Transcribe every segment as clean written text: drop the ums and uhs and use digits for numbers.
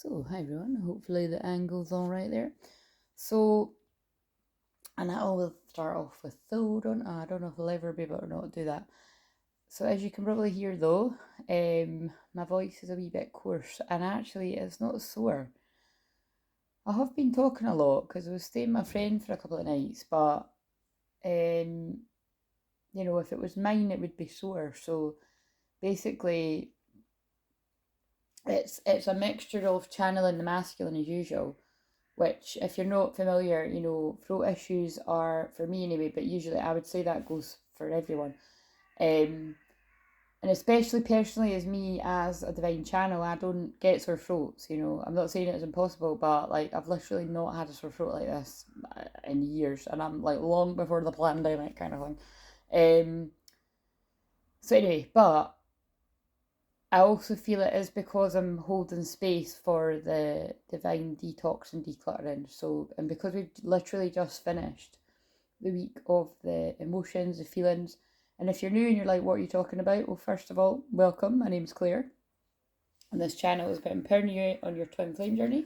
So, hi everyone, hopefully the angle's all right there. So, and I always start off with though, don't I? I don't know if I'll ever be able to not do that. So, as you can probably hear though, my voice is a wee bit coarse, and actually it's not sore. I have been talking a lot because I was staying with my friend for a couple of nights, but if it was mine, it would be sore. So, basically, it's a mixture of channeling the masculine as usual, which, if you're not familiar, throat issues are, for me anyway, but usually I would say that goes for everyone. Um, and especially personally, as me as a divine channel, I don't get sore throats. I'm not saying it's impossible, but like I've literally not had a sore throat like this in years, and I'm like long before the pandemic kind of thing. So anyway, but I also feel it is because I'm holding space for the divine detox and decluttering. So, and because we've literally just finished the week of the emotions, the feelings. And if you're new and you're like, what are you talking about? Well, first of all, welcome. My name's Claire. And this channel is about empowering you on your twin flame journey,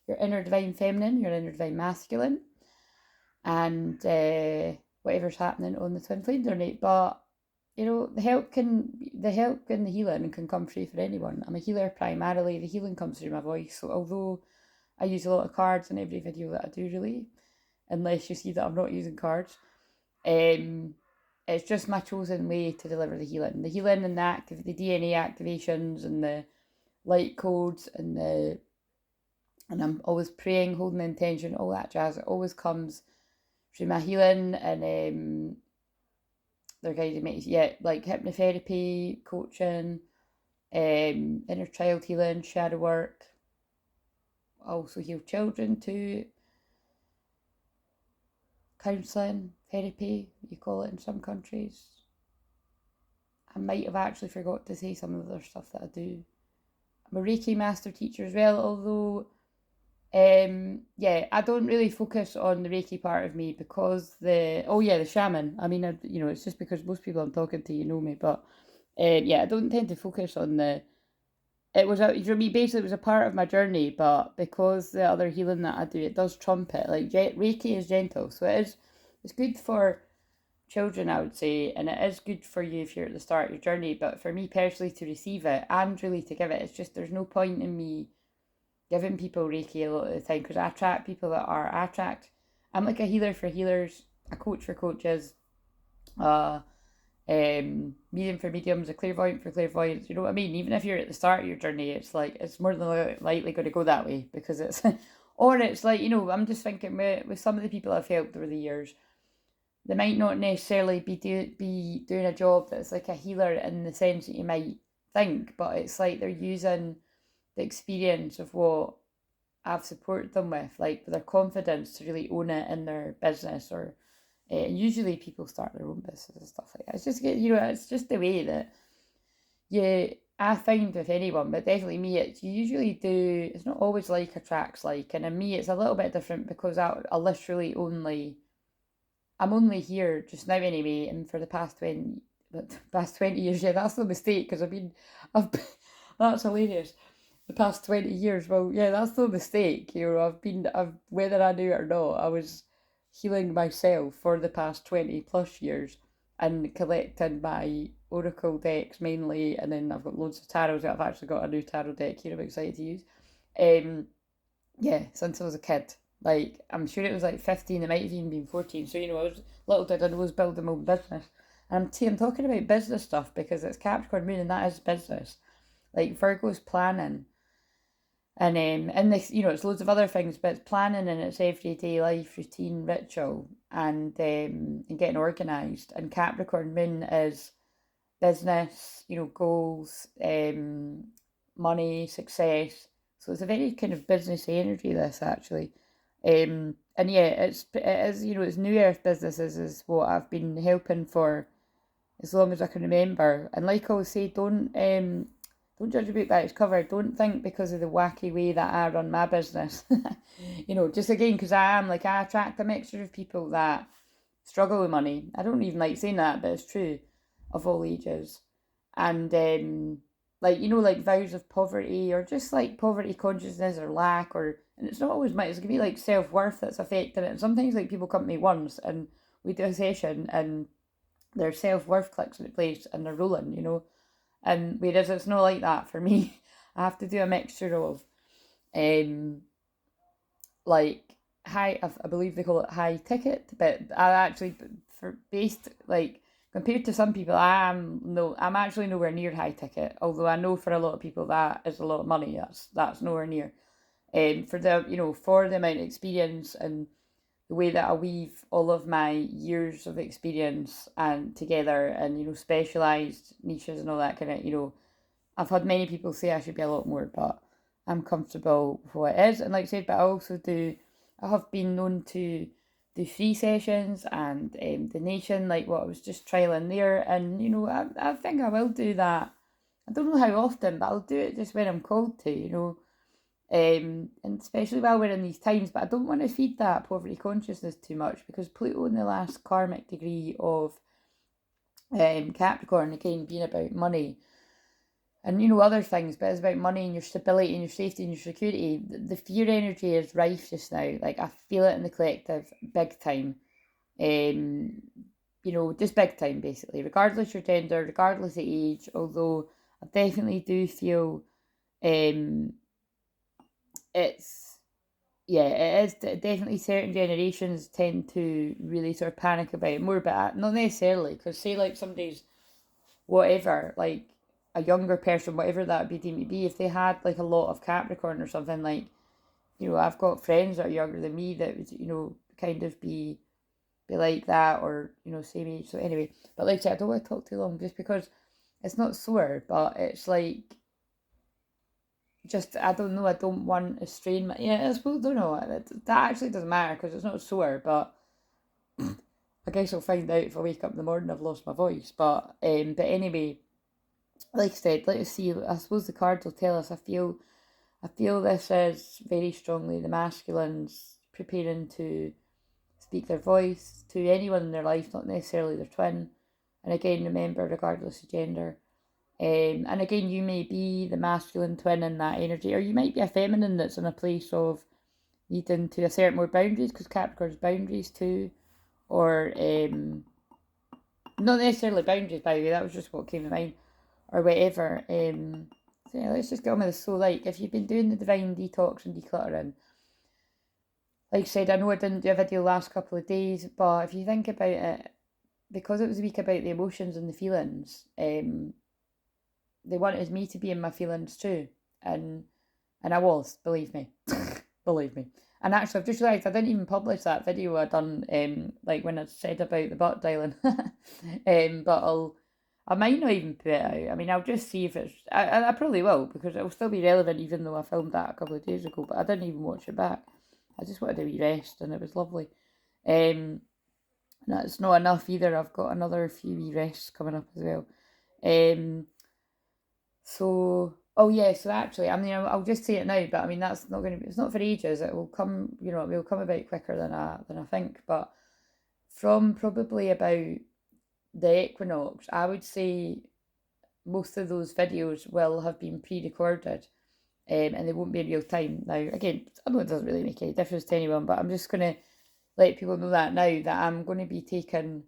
your inner divine feminine, your inner divine masculine, and whatever's happening on the twin flame journey. But the help and the healing can come free for anyone. I'm a healer primarily. The healing comes through my voice. So although I use a lot of cards in every video that I do, really, unless you see that I'm not using cards, it's just my chosen way to deliver the healing. The healing and the DNA activations and the light codes and I'm always praying, holding the intention, all that jazz. It always comes through my healing and they're guiding me, like hypnotherapy, coaching, inner child healing, shadow work. I also heal children too. Counselling, therapy, you call it in some countries. I might have actually forgot to say some of the other stuff that I do. I'm a Reiki master teacher as well, although I don't really focus on the Reiki part of me because the shaman. I mean, it's just because most people I'm talking to, know me, but I don't tend to focus on it was for me, basically it was a part of my journey, but because the other healing that I do, it does trump it. Like Reiki is gentle, so it's good for children, I would say, and it is good for you if you're at the start of your journey. But for me personally, to receive it and really to give it, it's just there's no point in me giving people Reiki a lot of the time because I attract people that are I'm like a healer for healers, a coach for coaches, medium for mediums, a clairvoyant for clairvoyants. You know what I mean? Even if you're at the start of your journey, it's like it's more than likely going to go that way because it's, or it's like I'm just thinking with some of the people I've helped over the years, they might not necessarily be doing a job that's like a healer in the sense that you might think, but it's like they're using the experience of what I've supported them with, like with their confidence to really own it in their business or usually people start their own business and stuff like that. It's just, it's just the way that I find with anyone, but definitely me, it's you usually do, it's not always like attracts like, and in me it's a little bit different because I literally I'm only here just now anyway, and for the past 20 years, that's no mistake, because that's hilarious. The past 20 years, well, yeah, that's no mistake, whether I knew it or not, I was healing myself for the past 20 plus years and collecting my oracle decks mainly, and then I've got loads of tarots. I've actually got a new tarot deck here I'm excited to use. Since I was a kid. Like, I'm sure it was like 15, it might have even been 14. So, little did I know I was building my own business. And I'm talking about business stuff because it's Capricorn moon and that is business. Like, Virgo's planning. And this, it's loads of other things, but it's planning and it's everyday life, routine, ritual, and getting organised. And Capricorn moon is business, goals, money, success. So it's a very kind of business energy, this actually. And yeah, it is, it's New Earth businesses is what I've been helping for as long as I can remember. And like I always say, don't judge a book by its cover. Don't think because of the wacky way that I run my business. Just again, because I attract a mixture of people that struggle with money. I don't even like saying that, but it's true, of all ages. And like, you know, like vows of poverty, or just like poverty consciousness or lack, or, and it's not always money, it's gonna be like self-worth that's affecting it. And sometimes like people come to me once and we do a session and their self-worth clicks into place and they're rolling, you know. And whereas it's not like that for me. I have to do a mixture of like high, I believe they call it high ticket, but I actually, for based like compared to some people, I'm actually nowhere near high ticket. Although I know for a lot of people that is a lot of money. That's nowhere near. For the, you know, for the amount of experience and the way that I weave all of my years of experience and together, and, you know, specialized niches and all that kind of, you know, I've had many people say I should be a lot more, but I'm comfortable with what it is. And like I said, but I have been known to do free sessions and donation, like what I was just trialing there. And, you know, I think I will do that. I don't know how often, but I'll do it just when I'm called to, you know. And especially while we're in these times, but I don't want to feed that poverty consciousness too much, because Pluto in the last karmic degree of Capricorn, again, being about money, and, you know, other things, but it's about money and your stability and your safety and your security. The fear energy is rife just now. Like, I feel it in the collective big time. You know, just big time, basically, regardless your gender, regardless of age. Although I definitely do feel it's, yeah, it is definitely certain generations tend to really sort of panic about it more, but not necessarily, because say like somebody's whatever, like a younger person, whatever that would be deemed to be, if they had like a lot of Capricorn or something, like, you know, I've got friends that are younger than me that would, you know, kind of be like that, or, you know, same age. So anyway, but like I said, I don't want to talk too long, just because it's not sore, but it's like, just, I don't know, I don't want to strain my, yeah, I suppose, don't know, that actually doesn't matter because it's not sore, but I guess I'll find out if I wake up in the morning I've lost my voice. But anyway, like I said, let us see. I suppose the cards will tell us. I feel this is very strongly the masculines preparing to speak their voice to anyone in their life, not necessarily their twin. And again, remember, regardless of gender. And again, you may be the masculine twin in that energy, or you might be a feminine that's in a place of needing to assert more boundaries, because Capricorn's boundaries too, or not necessarily boundaries, by the way, that was just what came to mind, or whatever. So yeah, let's just get on with this. So, like, if you've been doing the divine detox and decluttering, like I said, I know I didn't do a video last couple of days, but if you think about it, because it was a week about the emotions and the feelings, they wanted me to be in my feelings too, and I was, believe me, believe me. And actually, I've just realised I didn't even publish that video I done, like when I said about the butt dialing. But I might not even put it out. I mean, I'll just see if it's, I probably will, because it'll still be relevant even though I filmed that a couple of days ago, but I didn't even watch it back. I just wanted a wee rest and it was lovely. That's not enough either. I've got another few wee rests coming up as well. So, oh yeah, so actually, I mean, I'll just say it now, but I mean, that's not going to be, it's not for ages. It will come, you know, it will come about quicker than I think. But from probably about the equinox, I would say most of those videos will have been pre-recorded, and they won't be in real time. Now, again, I know it doesn't really make any difference to anyone, but I'm just going to let people know that now, that I'm going to be taking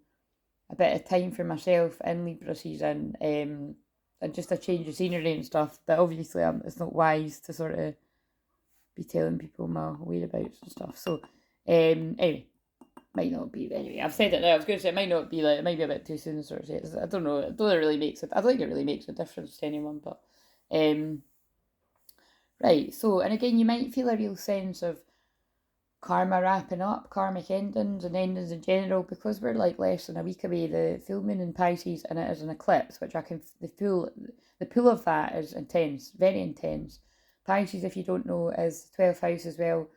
a bit of time for myself in Libra season, and just a change of scenery and stuff. But obviously, it's not wise to sort of be telling people my whereabouts and stuff. So, anyway, might not be. Anyway, I've said it now. I was going to say it might not be, like, it might be a bit too soon to sort of say it. I don't know. I don't think it really makes it. I don't think it really makes a difference to anyone. But, right. So, and again, you might feel a real sense of karma wrapping up, karmic endings and endings in general, because we're like less than a week away. The full moon in Pisces, and it is an eclipse, which the pull of that is intense, very intense. Pisces, if you don't know, is 12th house as well,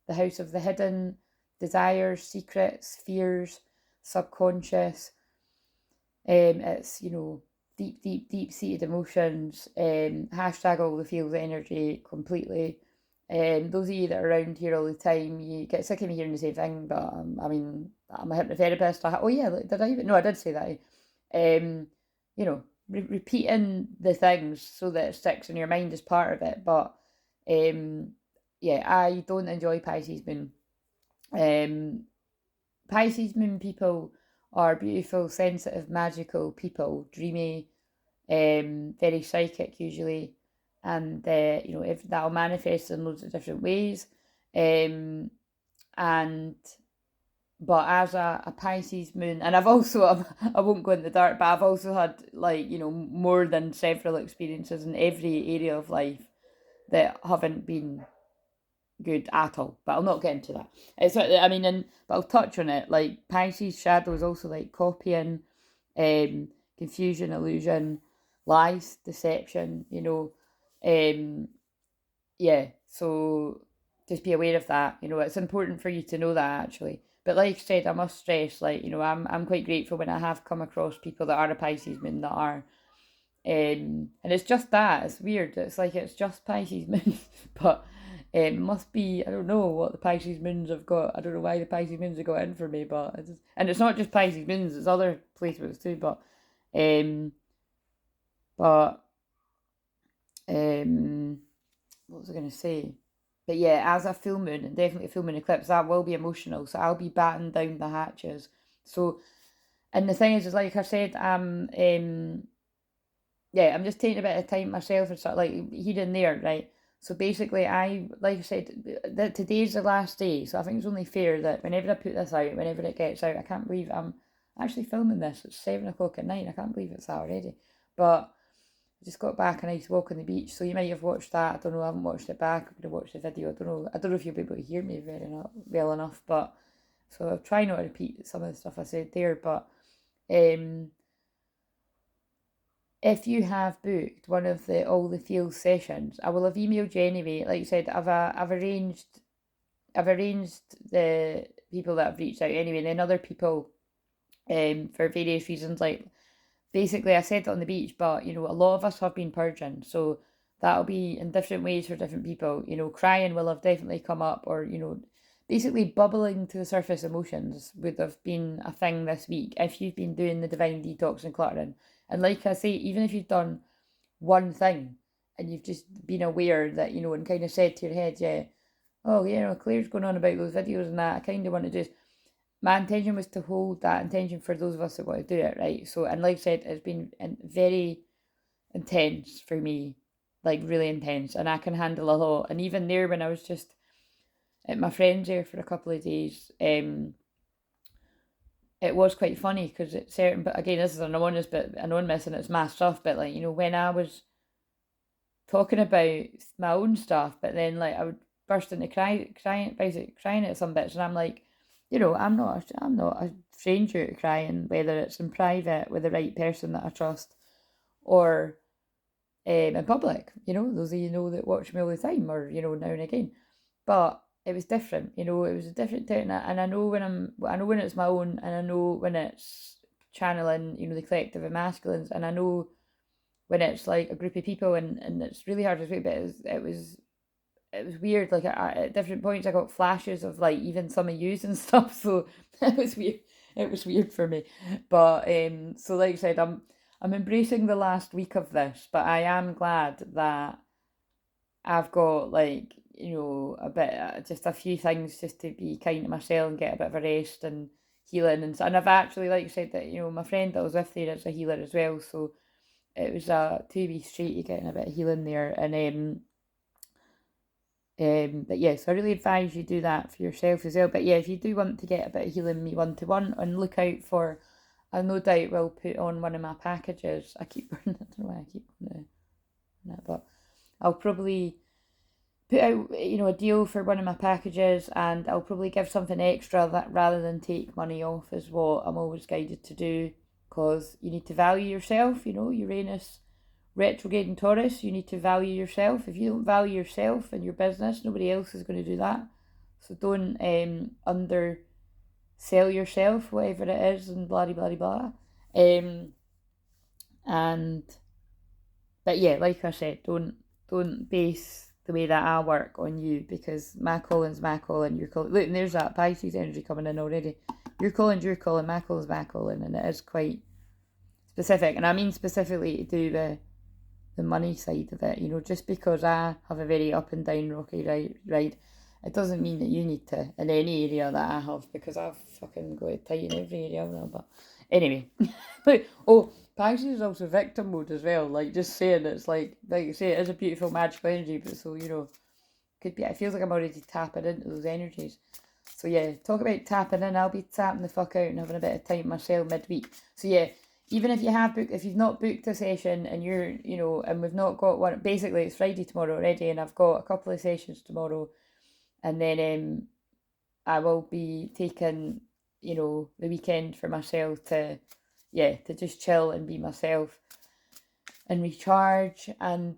the house of the hidden, desires, secrets, fears, subconscious. It's, you know, deep seated emotions. Hashtag all the feels energy completely. Those of you that are around here all the time, you get sick of me hearing the same thing, but I mean, I'm a hypnotherapist. Oh yeah, did I even? No, I did say that. You know, repeating the things so that it sticks in your mind as part of it. But yeah, I don't enjoy Pisces moon. Pisces moon people are beautiful, sensitive, magical people, dreamy, very psychic usually, and if that'll manifest in loads of different ways. And but as a Pisces moon, and I've also I won't go in the dark, but I've also had more than several experiences in every area of life that haven't been good at all. But I'll not get into that. But I'll touch on it. Like Pisces shadow is also like copying, confusion, illusion, lies, deception. Yeah. So just be aware of that. It's important for you to know that actually. But like I said, I must stress, I'm quite grateful when I have come across people that are a Pisces moon that are, and it's just that. It's weird. It's like it's just Pisces moon, but it must be. I don't know what the Pisces moons have got. I don't know why the Pisces moons have got in for me, but and it's not just Pisces moons. It's other placements too. But what was I going to say? But yeah, as a full moon, and definitely a full moon eclipse, that will be emotional. So I'll be batting down the hatches. So, and the thing is like I said, I'm just taking a bit of time myself and sort of like here and there, right? So basically, like I said, that today's the last day. So I think it's only fair that whenever I put this out, whenever it gets out, I can't believe I'm actually filming this. It's 7 o'clock at night. I can't believe it's that already. But I just got back a nice walk on the beach, so you might have watched that. I don't know. I haven't watched it back. I'm gonna watch the video. I don't know. I don't know if you'll be able to hear me well enough, but so I'll try not to repeat some of the stuff I said there. But if you have booked one of the all the feels sessions, I will have emailed you anyway. Like I said, I've arranged the people that have reached out anyway, and then other people for various reasons. Like basically, I said it on the beach, but a lot of us have been purging, so that'll be in different ways for different people. Crying will have definitely come up, or basically bubbling to the surface emotions would have been a thing this week if you've been doing the divine detox and cluttering. And like I say, even if you've done one thing and you've just been aware that, and kind of said to your head, yeah, oh, Claire's going on about those videos and that, I kind of want to just, my intention was to hold that intention for those of us that want to do it, right? So, and like I said, it's been very intense for me, like really intense, and I can handle a lot. And even there, when I was just at my friend's there for a couple of days, it was quite funny because it's certain, but again, this is anonymous and it's my stuff, but when I was talking about my own stuff, but then I would burst into basically crying at some bits, and I'm like, I'm not a stranger to crying, whether it's in private with the right person that I trust, or in public, those of that watch me all the time, or now and again, but it was different, it was a different thing, and I know when it's my own, and I know when it's channeling, the collective and masculines, and I know when it's like a group of people, and it's really hard to explain, but it was weird. Like at different points, I got flashes of even some of yous and stuff, so it was weird. It was weird for me, but so like I said, I'm embracing the last week of this, but I am glad that I've got a bit, just a few things just to be kind to myself and get a bit of a rest and healing, and I've actually, like I said, that my friend that was with there is a healer as well, so it was a 2 week straight of getting a bit of healing there, and but yeah, so I really advise you do that for yourself as well. But yeah, if you do want to get a bit of healing me 1-to-1, and look out for, I no doubt will put on one of my packages. I don't know why I keep on that, but I'll probably put out a deal for one of my packages, and I'll probably give something extra that rather than take money off, is what I'm always guided to do, because you need to value yourself. Uranus retrograde in Taurus, you need to value yourself. If you don't value yourself and your business, nobody else is going to do that. So don't undersell yourself, whatever it is, and blah blah blah. But yeah, like I said, don't base the way that I work on you, because my calling's my calling, your calling. Look, and there's that Pisces energy coming in already. Your calling's your calling, my calling's my calling, and it's specific, and I mean specifically to do with the money side of it. You know, just because I have a very up and down rocky ride, it doesn't mean that you need to in any area that I have, because I've fucking got it tight in every area of that. But anyway, oh, Pisces is also victim mode as well. Like, just saying, it's like you say, it is a beautiful magical energy, but so, you know, could be, it feels like I'm already tapping into those energies. So yeah, talk about tapping in. I'll be tapping the fuck out and having a bit of time myself midweek. So yeah, even if you have booked, if you've not booked a session and you're, you know, and we've not got one, basically it's Friday tomorrow already, and I've got a couple of sessions tomorrow, and then I will be taking, you know, the weekend for myself to, yeah, to just chill and be myself and recharge. And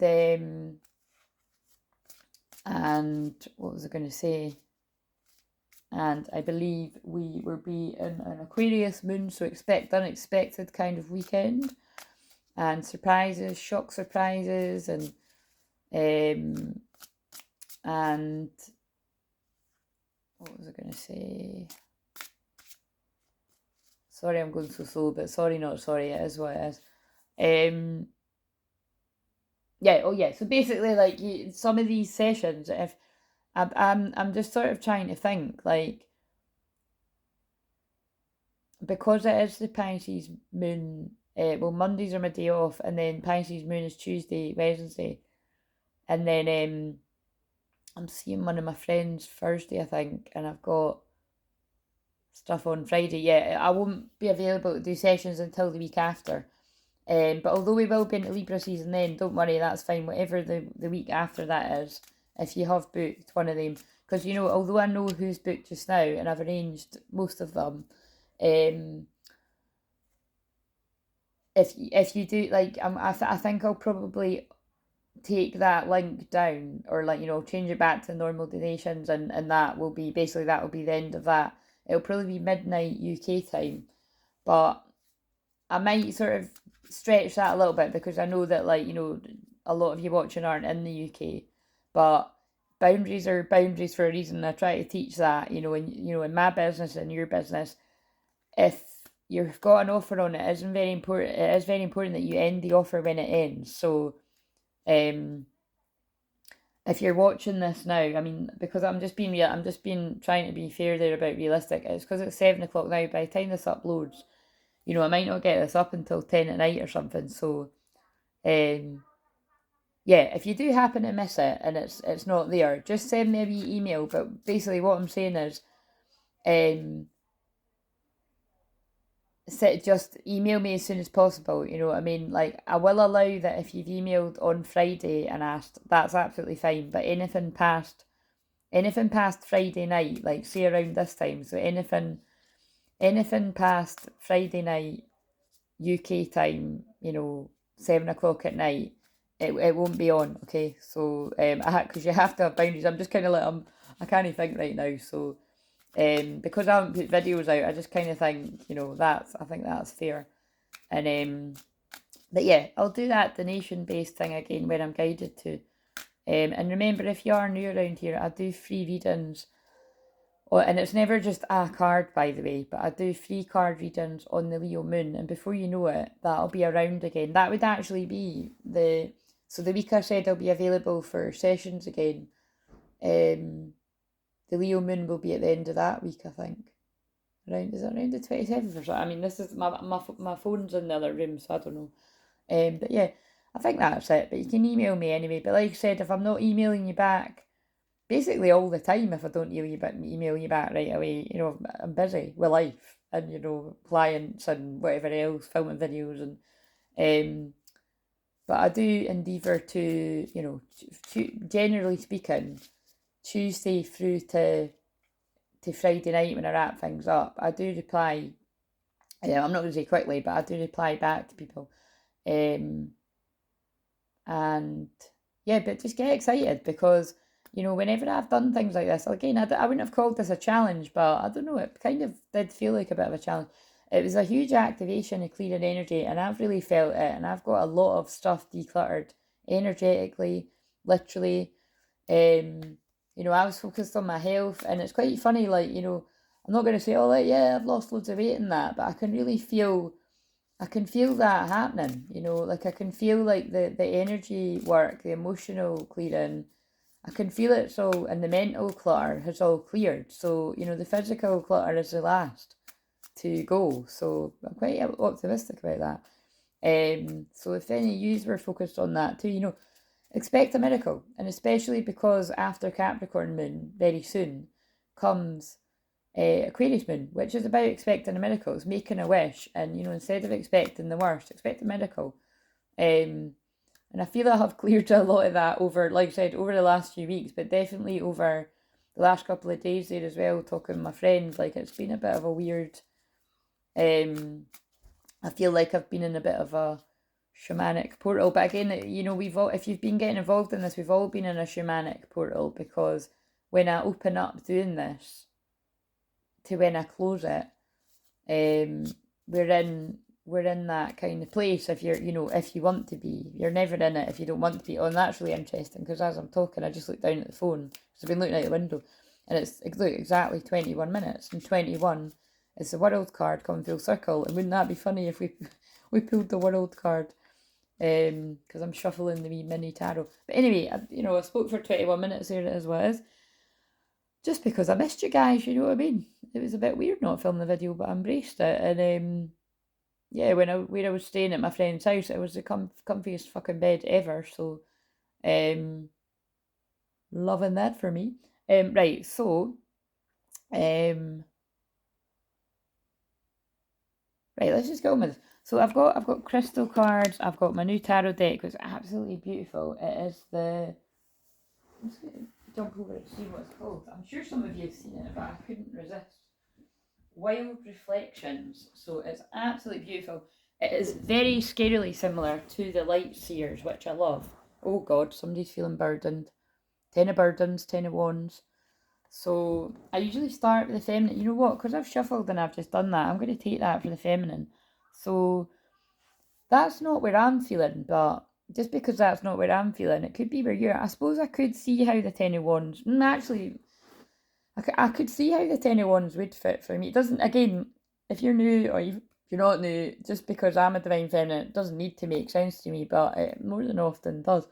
what was I going to say? And I believe we will be in an Aquarius moon, so expect unexpected kind of weekend and surprises, shock surprises, and what was I going to say? Sorry, I'm going so slow, but sorry, not sorry. It is what it is. Yeah. Oh, yeah. So basically, like, some of these sessions, if I'm just sort of trying to think, like, because it is the Pisces moon. Well, Mondays are my day off, and then Pisces moon is Tuesday, Wednesday, and then I'm seeing one of my friends Thursday, I think, and I've got stuff on Friday. Yeah, I won't be available to do sessions until the week after. But although we will be into Libra season then, don't worry, that's fine. Whatever the week after that is, if you have booked one of them, because, you know, although I know who's booked just now and I've arranged most of them, if you do, like, I think I'll probably take that link down, or, like, you know, change it back to normal donations, and that will be basically, that will be the end of that. It'll probably be midnight UK time, but I might sort of stretch that a little bit, because I know that, like, you know, a lot of you watching aren't in the UK, but boundaries are boundaries for a reason. I try to teach that, you know, in my business and your business, if you've got an offer on, it isn't very important. It is very important that you end the offer when it ends. So, if you're watching this now, I mean, because I'm just being trying to be fair there about realistic. It's because it's 7 o'clock now. By the time this uploads, you know, I might not get this up until 10 at night or something. So, yeah, if you do happen to miss it and it's not there, just send me a wee email. But basically, what I'm saying is, just email me as soon as possible. You know what I mean? Like, I will allow that if you've emailed on Friday and asked, that's absolutely fine. But anything past Friday night, like, say around this time, so anything past Friday night UK time, you know, 7 o'clock at night, it won't be on. Okay, so because you have to have boundaries. I'm just kind of like, I can't think right now. So because I haven't put videos out, I just kind of think, you know, I think that's fair. And but yeah, I'll do that donation based thing again when I'm guided to. And remember, if you are new around here, I do free readings. Oh, and it's never just a card, by the way, but I do free card readings on the Leo moon, and before you know it, that'll be around again. That would actually be the week I said I'll be available for sessions again. The Leo moon will be at the end of that week, I think. Is it around the 27th or something? I mean, this is my phone's in the other room, so I don't know. But yeah, I think that's it. But you can email me anyway. But like I said, if I'm not emailing you back, basically all the time, if I don't email you back right away, you know, I'm busy with life and, you know, clients and whatever else, filming videos, and but I do endeavour to, you know, generally speaking, Tuesday through to Friday night when I wrap things up, I do reply. I'm not going to say quickly, but I do reply back to people, and yeah, but just get excited, because, you know, whenever I've done things like this, again, I wouldn't have called this a challenge, but I don't know, it kind of did feel like a bit of a challenge. It was a huge activation of clearing energy, and I've really felt it, and I've got a lot of stuff decluttered energetically, literally. You know, I was focused on my health, and it's quite funny, like, you know, I'm not going to say, oh, like, yeah, I've lost loads of weight in that, but I can really feel I can feel that happening, you know, like I can feel like the energy work, the emotional clearing, I can feel it. So, and the mental clutter has all cleared. So, you know, the physical clutter is the last to go. So I'm quite optimistic about that. So if any of yous were focused on that too, you know, expect a miracle. And especially because after Capricorn moon, very soon, comes Aquarius moon, which is about expecting a miracle. It's making a wish. And, you know, instead of expecting the worst, expect a miracle. And I feel I have cleared a lot of that over, like I said, over the last few weeks, but definitely over the last couple of days there as well, talking with my friends. Like, it's been a bit of a weird, I feel like I've been in a bit of a shamanic portal. But again, you know, we've all, if you've been getting involved in this, we've all been in a shamanic portal, because when I open up doing this to when I close it, we're in that kind of place. If you're, you know, if you want to be, you're never in it if you don't want to be. Oh, and that's really interesting, because as I'm talking, I just looked down at the phone, because I've been looking out the window, and it's look, exactly 21 minutes, and 21 is the world card coming full circle. And wouldn't that be funny if we pulled the world card? Because I'm shuffling the wee mini tarot. But anyway, you know, I spoke for 21 minutes there, it is what it is. Just because I missed you guys, you know what I mean? It was a bit weird not filming the video, but I embraced it. And yeah, where I was staying at my friend's house, it was the comfiest fucking bed ever. So, loving that for me. Right, so, right, let's just go with this. So I've got crystal cards. I've got my new tarot deck, which is absolutely beautiful. It is the, I'm just gonna jump over and see what it's called. I'm sure some of you have seen it, but I couldn't resist. Wild Reflections. So it's absolutely beautiful. It is very scarily similar to the Light Seers, which I love. Oh God, somebody's feeling burdened. 10 of burdens, 10 of wands. So I usually start with the feminine. You know what? Because I've shuffled and I've just done that, I'm going to take that for the feminine. So that's not where I'm feeling, but just because that's not where I'm feeling, it could be where you're. I suppose I could see how the 10 of wands, actually, I could see how the 10 of wands would fit for me. It doesn't, again, if you're new or you're not new, just because I'm a divine feminine, it doesn't need to make sense to me, but it more than often does.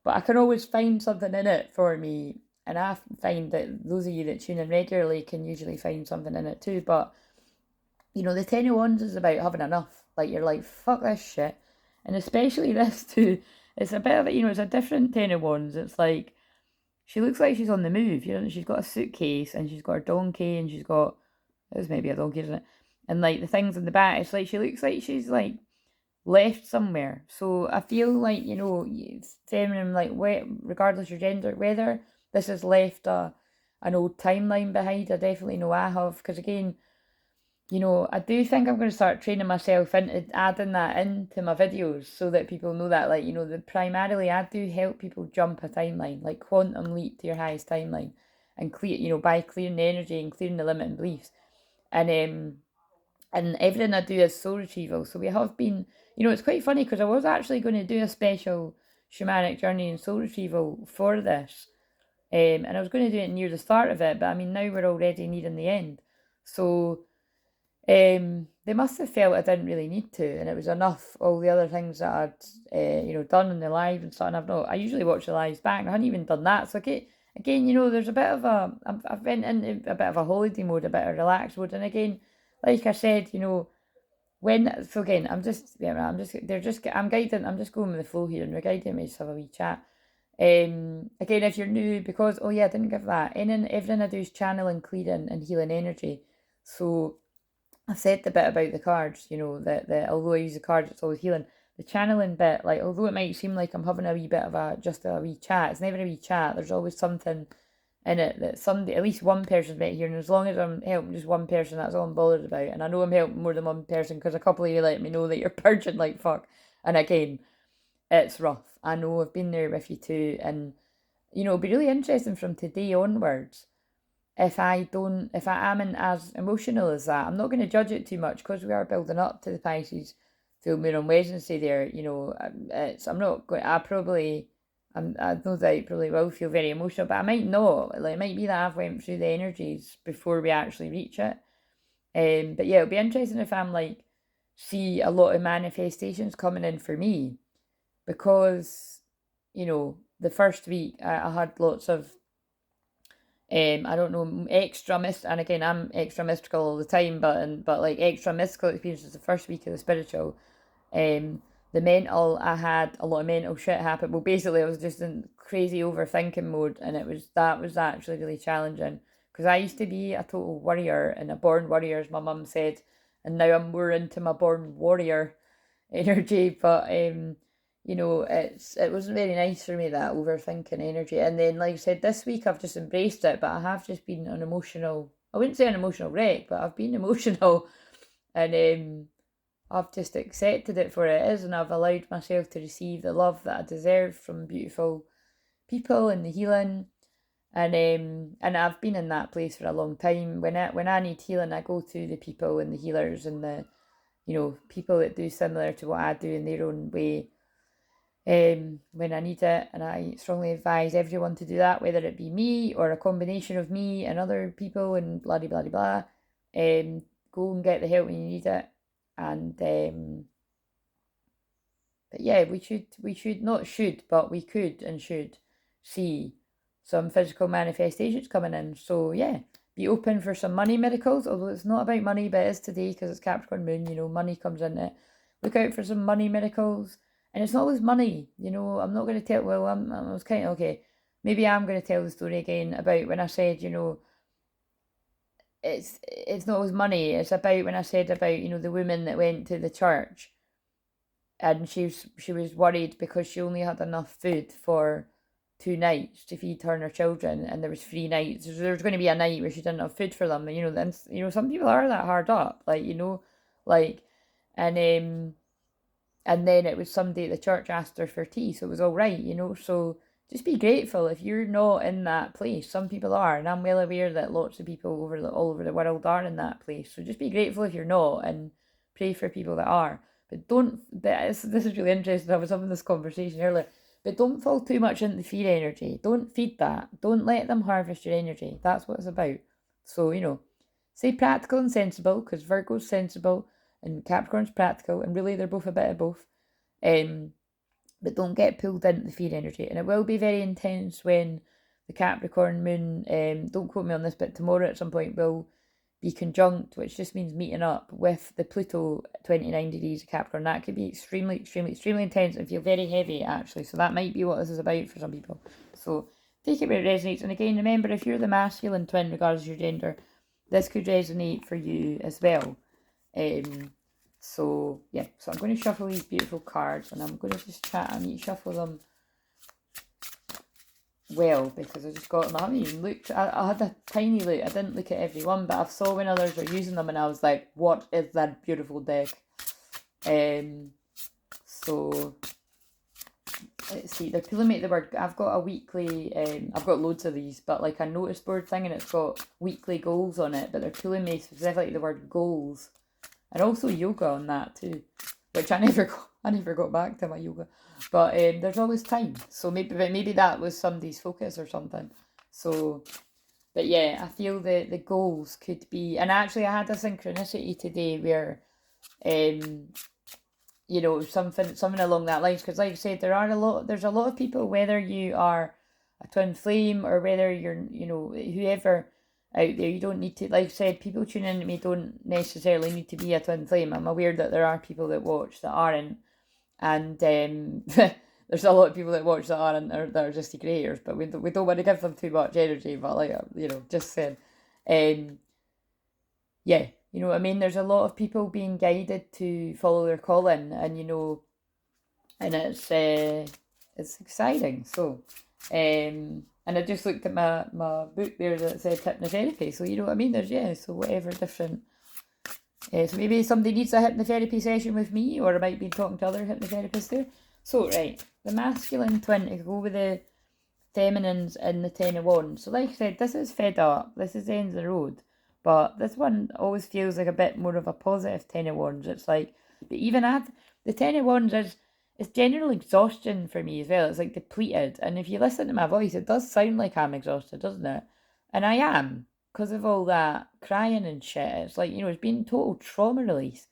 But I can always find something in it for me, and I find that those of you that tune in regularly can usually find something in it too. But, you know, the 10 of wands is about having enough. Like, you're like, fuck this shit. And especially this too, it's a bit of, you know, it's a different 10 of wands. It's like, she looks like she's on the move, you know, she's got a suitcase, and she's got her donkey, and she's got, this may be a donkey, isn't it? And like the things in the back, it's like she looks like she's like left somewhere. So I feel like, you know, feminine, like, regardless your gender, whether this has left an old timeline behind, I definitely know I have, because again, you know, I do think I'm going to start training myself into adding that into my videos, so that people know that, like, you know, primarily I do help people jump a timeline, like quantum leap to your highest timeline, and clear, you know, by clearing the energy and clearing the limiting beliefs. And everything I do is soul retrieval. So we have been, you know, it's quite funny, because I was actually going to do a special shamanic journey and soul retrieval for this. And I was going to do it near the start of it, but I mean, now we're already nearing the end. So they must have felt I didn't really need to, and it was enough, all the other things that I'd, you know, done in the live and stuff, and I usually watch the lives back, and I hadn't even done that. So again, you know, there's a bit of I've been in a bit of a holiday mode, a bit of relaxed mode, and again, like I said, you know, I'm just going with the flow here, and we're guiding me to just have a wee chat. Again, if you're new, because, oh yeah, I didn't give that, everything I do is channeling, clearing and healing energy. So I said the bit about the cards, you know, that although I use the cards, it's always healing. The channeling bit, like, although it might seem like I'm having a wee bit of just a wee chat, it's never a wee chat. There's always something in it that somebody, at least one person's meant here, and as long as I'm helping just one person, that's all I'm bothered about. And I know I'm helping more than one person, because a couple of you let me know that you're purging like fuck. And again, it's rough. I know, I've been there with you too, and, you know, it'll be really interesting from today onwards. If I am as emotional as that, I'm not going to judge it too much, because we are building up to the Pisces full moon on Wednesday there, you know. I'm not going, I know that I probably will feel very emotional, but I might not, like, it might be that I've went through the energies before we actually reach it. But yeah, it'll be interesting if I'm like see a lot of manifestations coming in for me, because, the first week I had lots of, I don't know, and again, I'm extra mystical all the time, but like extra mystical experiences the first week of the spiritual. The mental, I had a lot of mental shit happen. Well, basically, I was just in crazy overthinking mode, and that was actually really challenging, because I used to be a total worrier and a born warrior, as my mum said, and now I'm more into my born warrior energy. But it wasn't very nice for me, that overthinking energy. And then, like I said, this week I've just embraced it, but I have just been an emotional. I wouldn't say an emotional wreck, but I've been emotional, and I've just accepted it for what it is, and I've allowed myself to receive the love that I deserve from beautiful people and the healing. And I've been in that place for a long time. When I need healing, I go to the people and the healers and the people that do similar to what I do in their own way. When I need it, and I strongly advise everyone to do that, whether it be me or a combination of me and other people and blah blah blah blah. Go and get the help when you need it. And but yeah, we should not should, but we could and should see some physical manifestations coming in. So yeah, be open for some money miracles, although it's not about money, but it is today because it's Capricorn moon. Money comes in it. Look out for some money miracles. And it's not always money, I'm not going to tell, well, I was kind of, okay, maybe I'm going to tell the story again about when I said, it's not always money. It's about when I said about, the woman that went to the church, and she was worried because she only had enough food for 2 nights to feed her and her children, and there was 3 nights. So there was going to be a night where she didn't have food for them. And then some people are that hard up, like, and then it was somebody at the church asked her for tea, so it was all right. So just be grateful if you're not in that place. Some people are, and I'm well aware that lots of people all over the world are in that place. So just be grateful if you're not, and pray for people that are. But this is really interesting. I was having this conversation earlier. But don't fall too much into fear energy. Don't feed that. Don't let them harvest your energy. That's what it's about. So, stay practical and sensible, because Virgo's sensible and Capricorn's practical, and really they're both a bit of both. But don't get pulled into the fear energy. And it will be very intense when the Capricorn moon, don't quote me on this, but tomorrow at some point will be conjunct, which just means meeting up with the Pluto 29 degrees of Capricorn. That could be extremely, extremely, extremely intense and feel very heavy, actually. So that might be what this is about for some people. So take it where it resonates. And again, remember, if you're the masculine twin, regardless of your gender, this could resonate for you as well. So yeah, so I'm going to shuffle these beautiful cards, and I'm going to just chat. I need to shuffle them well, because I just got them. I haven't even looked. I had a tiny look. I didn't look at every one, but I saw when others were using them, and I was like, what is that beautiful deck? So let's see, they're pulling me at the word. I've got a weekly, I've got loads of these, but like a notice board thing, and it's got weekly goals on it, but they're pulling me specifically the word goals, and also yoga on that too, which I never got back to my yoga, but there's always time, so maybe that was somebody's focus or something. So, but yeah, I feel the goals could be, and actually I had a synchronicity today where, something along that lines, because like I said, there's a lot of people, whether you are a twin flame or whether you're, whoever out there, you don't need to, like I said, people tuning in to me don't necessarily need to be a twin flame. I'm aware that there are people that watch that aren't, and there's a lot of people that watch that aren't, that are just creators, but we don't want to give them too much energy, but like, just saying, yeah, you know what I mean? There's a lot of people being guided to follow their calling, and and it's exciting. So, and I just looked at my book there that said hypnotherapy. So you know what I mean? So whatever different. So maybe somebody needs a hypnotherapy session with me, or I might be talking to other hypnotherapists there. So right, the masculine twin to go with the feminines in the Ten of Wands. So like I said, this is fed up. This is the end of the road. But this one always feels like a bit more of a positive Ten of Wands. It's like, but even at the Ten of Wands it's general exhaustion for me as well. It's like depleted. And if you listen to my voice, it does sound like I'm exhausted, doesn't it? And I am, because of all that crying and shit. It's like, it's been total trauma release.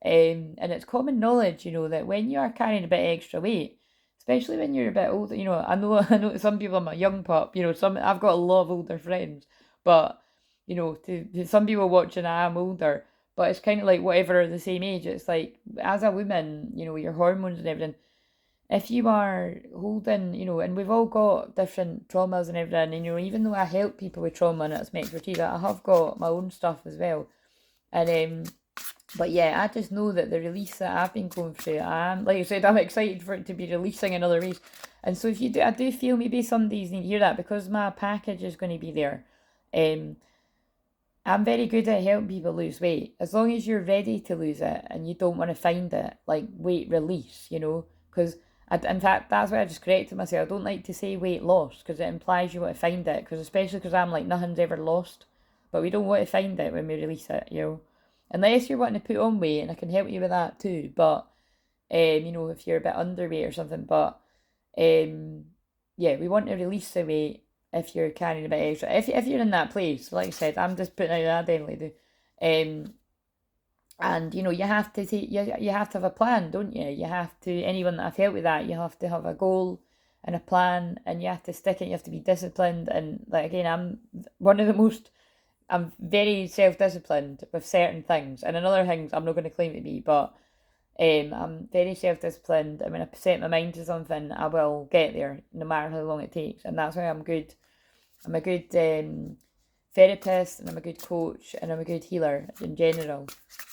And it's common knowledge, that when you are carrying a bit extra weight, especially when you're a bit older, I know I know some people, I'm a young pup, I've got a lot of older friends, but to some people watching, I am older, but it's kind of like whatever the same age. It's like as a woman, your hormones and everything. If you are holding, and we've all got different traumas and everything, and even though I help people with trauma and it's my expertise, I have got my own stuff as well. And but yeah, I just know that the release that I've been going through, like I said, I'm excited for it to be releasing in other ways. And so if you do, I do feel maybe some days need to hear that because my package is going to be there. Um, I'm very good at helping people lose weight. As long as you're ready to lose it and you don't want to find it, like weight release, because in fact, that's why I just corrected myself. I don't like to say weight loss because it implies you want to find it, because especially because I'm like, nothing's ever lost. But we don't want to find it when we release it. Unless you're wanting to put on weight, and I can help you with that too. But, if you're a bit underweight or something. But, yeah, we want to release the weight if you're carrying a bit extra. If you're in that place, like I said, I'm just putting out that I definitely do. And you have to take you have to have a plan, don't you? You have to, anyone that I've helped with that, you have to have a goal and a plan, and you have to stick it. You have to be disciplined, and like again, I'm very self-disciplined with certain things, and in other things I'm not going to claim to be, but I'm very self-disciplined, and when I set my mind to something, I will get there, no matter how long it takes, and that's why I'm good. I'm a good therapist, and I'm a good coach, and I'm a good healer in general.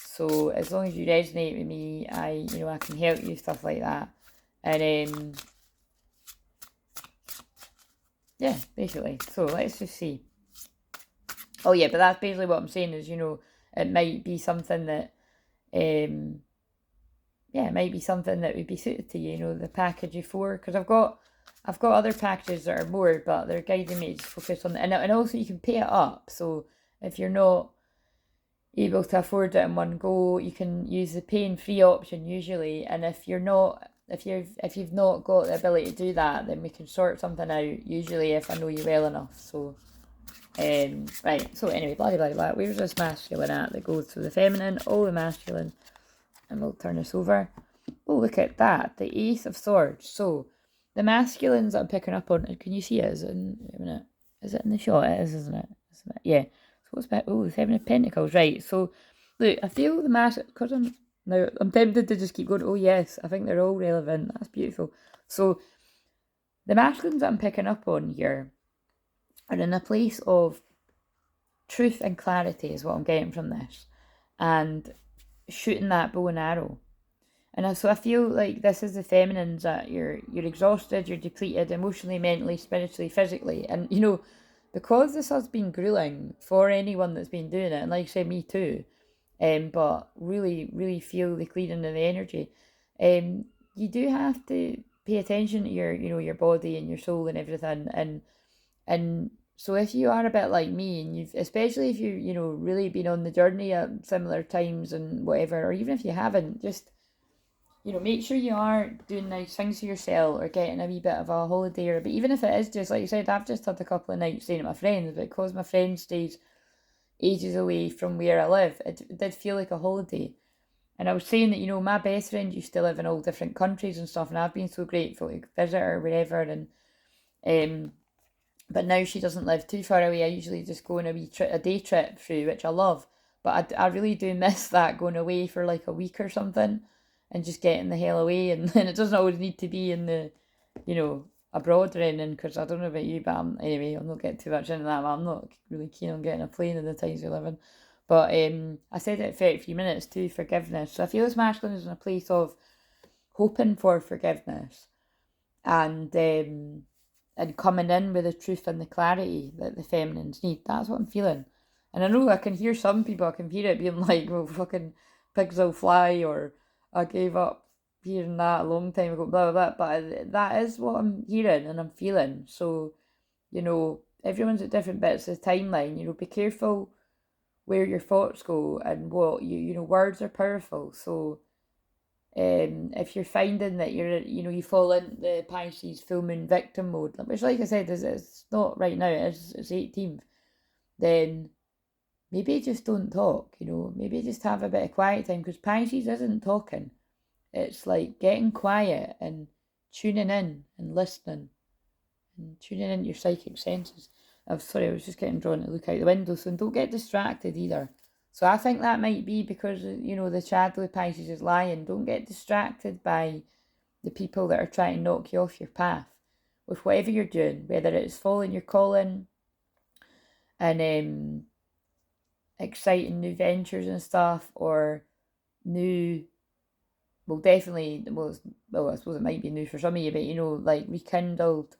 So as long as you resonate with me, I can help you, stuff like that, and yeah, basically. So let's just see. Oh yeah, but that's basically what I'm saying is, it might be something that, it might be something that would be suited to you, the package of 4, because I've got other packages that are more, but they're guiding me to focus on, and also you can pay it up. So if you're not able to afford it in one go, you can use the pain-free option usually, and if you've not got the ability to do that, then we can sort something out, usually if I know you well enough. So right, so anyway, blah blah blah, where's this masculine at that goes through the feminine, all the masculine, and we'll turn this over. Oh, look at that, the Ace of Swords. So the masculines that I'm picking up on, can you see it? Is it in the shot? It is, isn't it? Yeah. So what's about, the 7 of Pentacles, right? So look, I feel the because I'm tempted to just keep going, oh yes, I think they're all relevant. That's beautiful. So the masculines that I'm picking up on here are in a place of truth and clarity, is what I'm getting from this, and shooting that bow and arrow. And so I feel like this is the feminines, that you're exhausted, you're depleted emotionally, mentally, spiritually, physically, and because this has been grueling for anyone that's been doing it, and like I say, me too, but really, really feel the clearing of the energy. You do have to pay attention to your body and your soul and everything, and so if you are a bit like me, and especially if you really been on the journey at similar times and whatever, or even if you haven't, just make sure you are doing nice things for yourself, or getting a wee bit of a holiday, but even if it is just, like you said, I've just had a couple of nights staying at my friends, but because my friend stays ages away from where I live, it did feel like a holiday. And I was saying that, my best friend used to live in all different countries and stuff, and I've been so grateful to visit her wherever, and but now she doesn't live too far away. I usually just go on a day trip through, which I love, but I really do miss that, going away for like a week or something, and just getting the hell away. And then it doesn't always need to be in the, abroad or anything, because I don't know about you, but anyway, I'll not get too much into that, but I'm not really keen on getting a plane in the times we live in. But I said it 33 minutes to forgiveness. So I feel this masculine is in a place of hoping for forgiveness, and coming in with the truth and the clarity that the feminines need. That's what I'm feeling. And I know I can hear some people, I can hear it being like, well, fucking pigs will fly, or I gave up hearing that a long time ago, blah, blah, blah. But that is what I'm hearing and I'm feeling. So, everyone's at different bits of the timeline. Be careful where your thoughts go and what words are powerful. So, if you're finding that you fall into the Pisces full moon victim mode, which, like I said, it's not right now, it's 18th, then maybe just don't talk, you know, maybe just have a bit of quiet time, because Pisces isn't talking. It's like getting quiet and tuning in and listening and tuning into your psychic senses. I'm sorry, I was just getting drawn to look out the window, so don't get distracted either. So I think that might be because, you know, the shadow Pisces is lying. Don't get distracted by the people that are trying to knock you off your path with whatever you're doing, whether it's following your calling and exciting new ventures and stuff, or new, well, definitely, well, I suppose it might be new for some of you, but, you know, like rekindled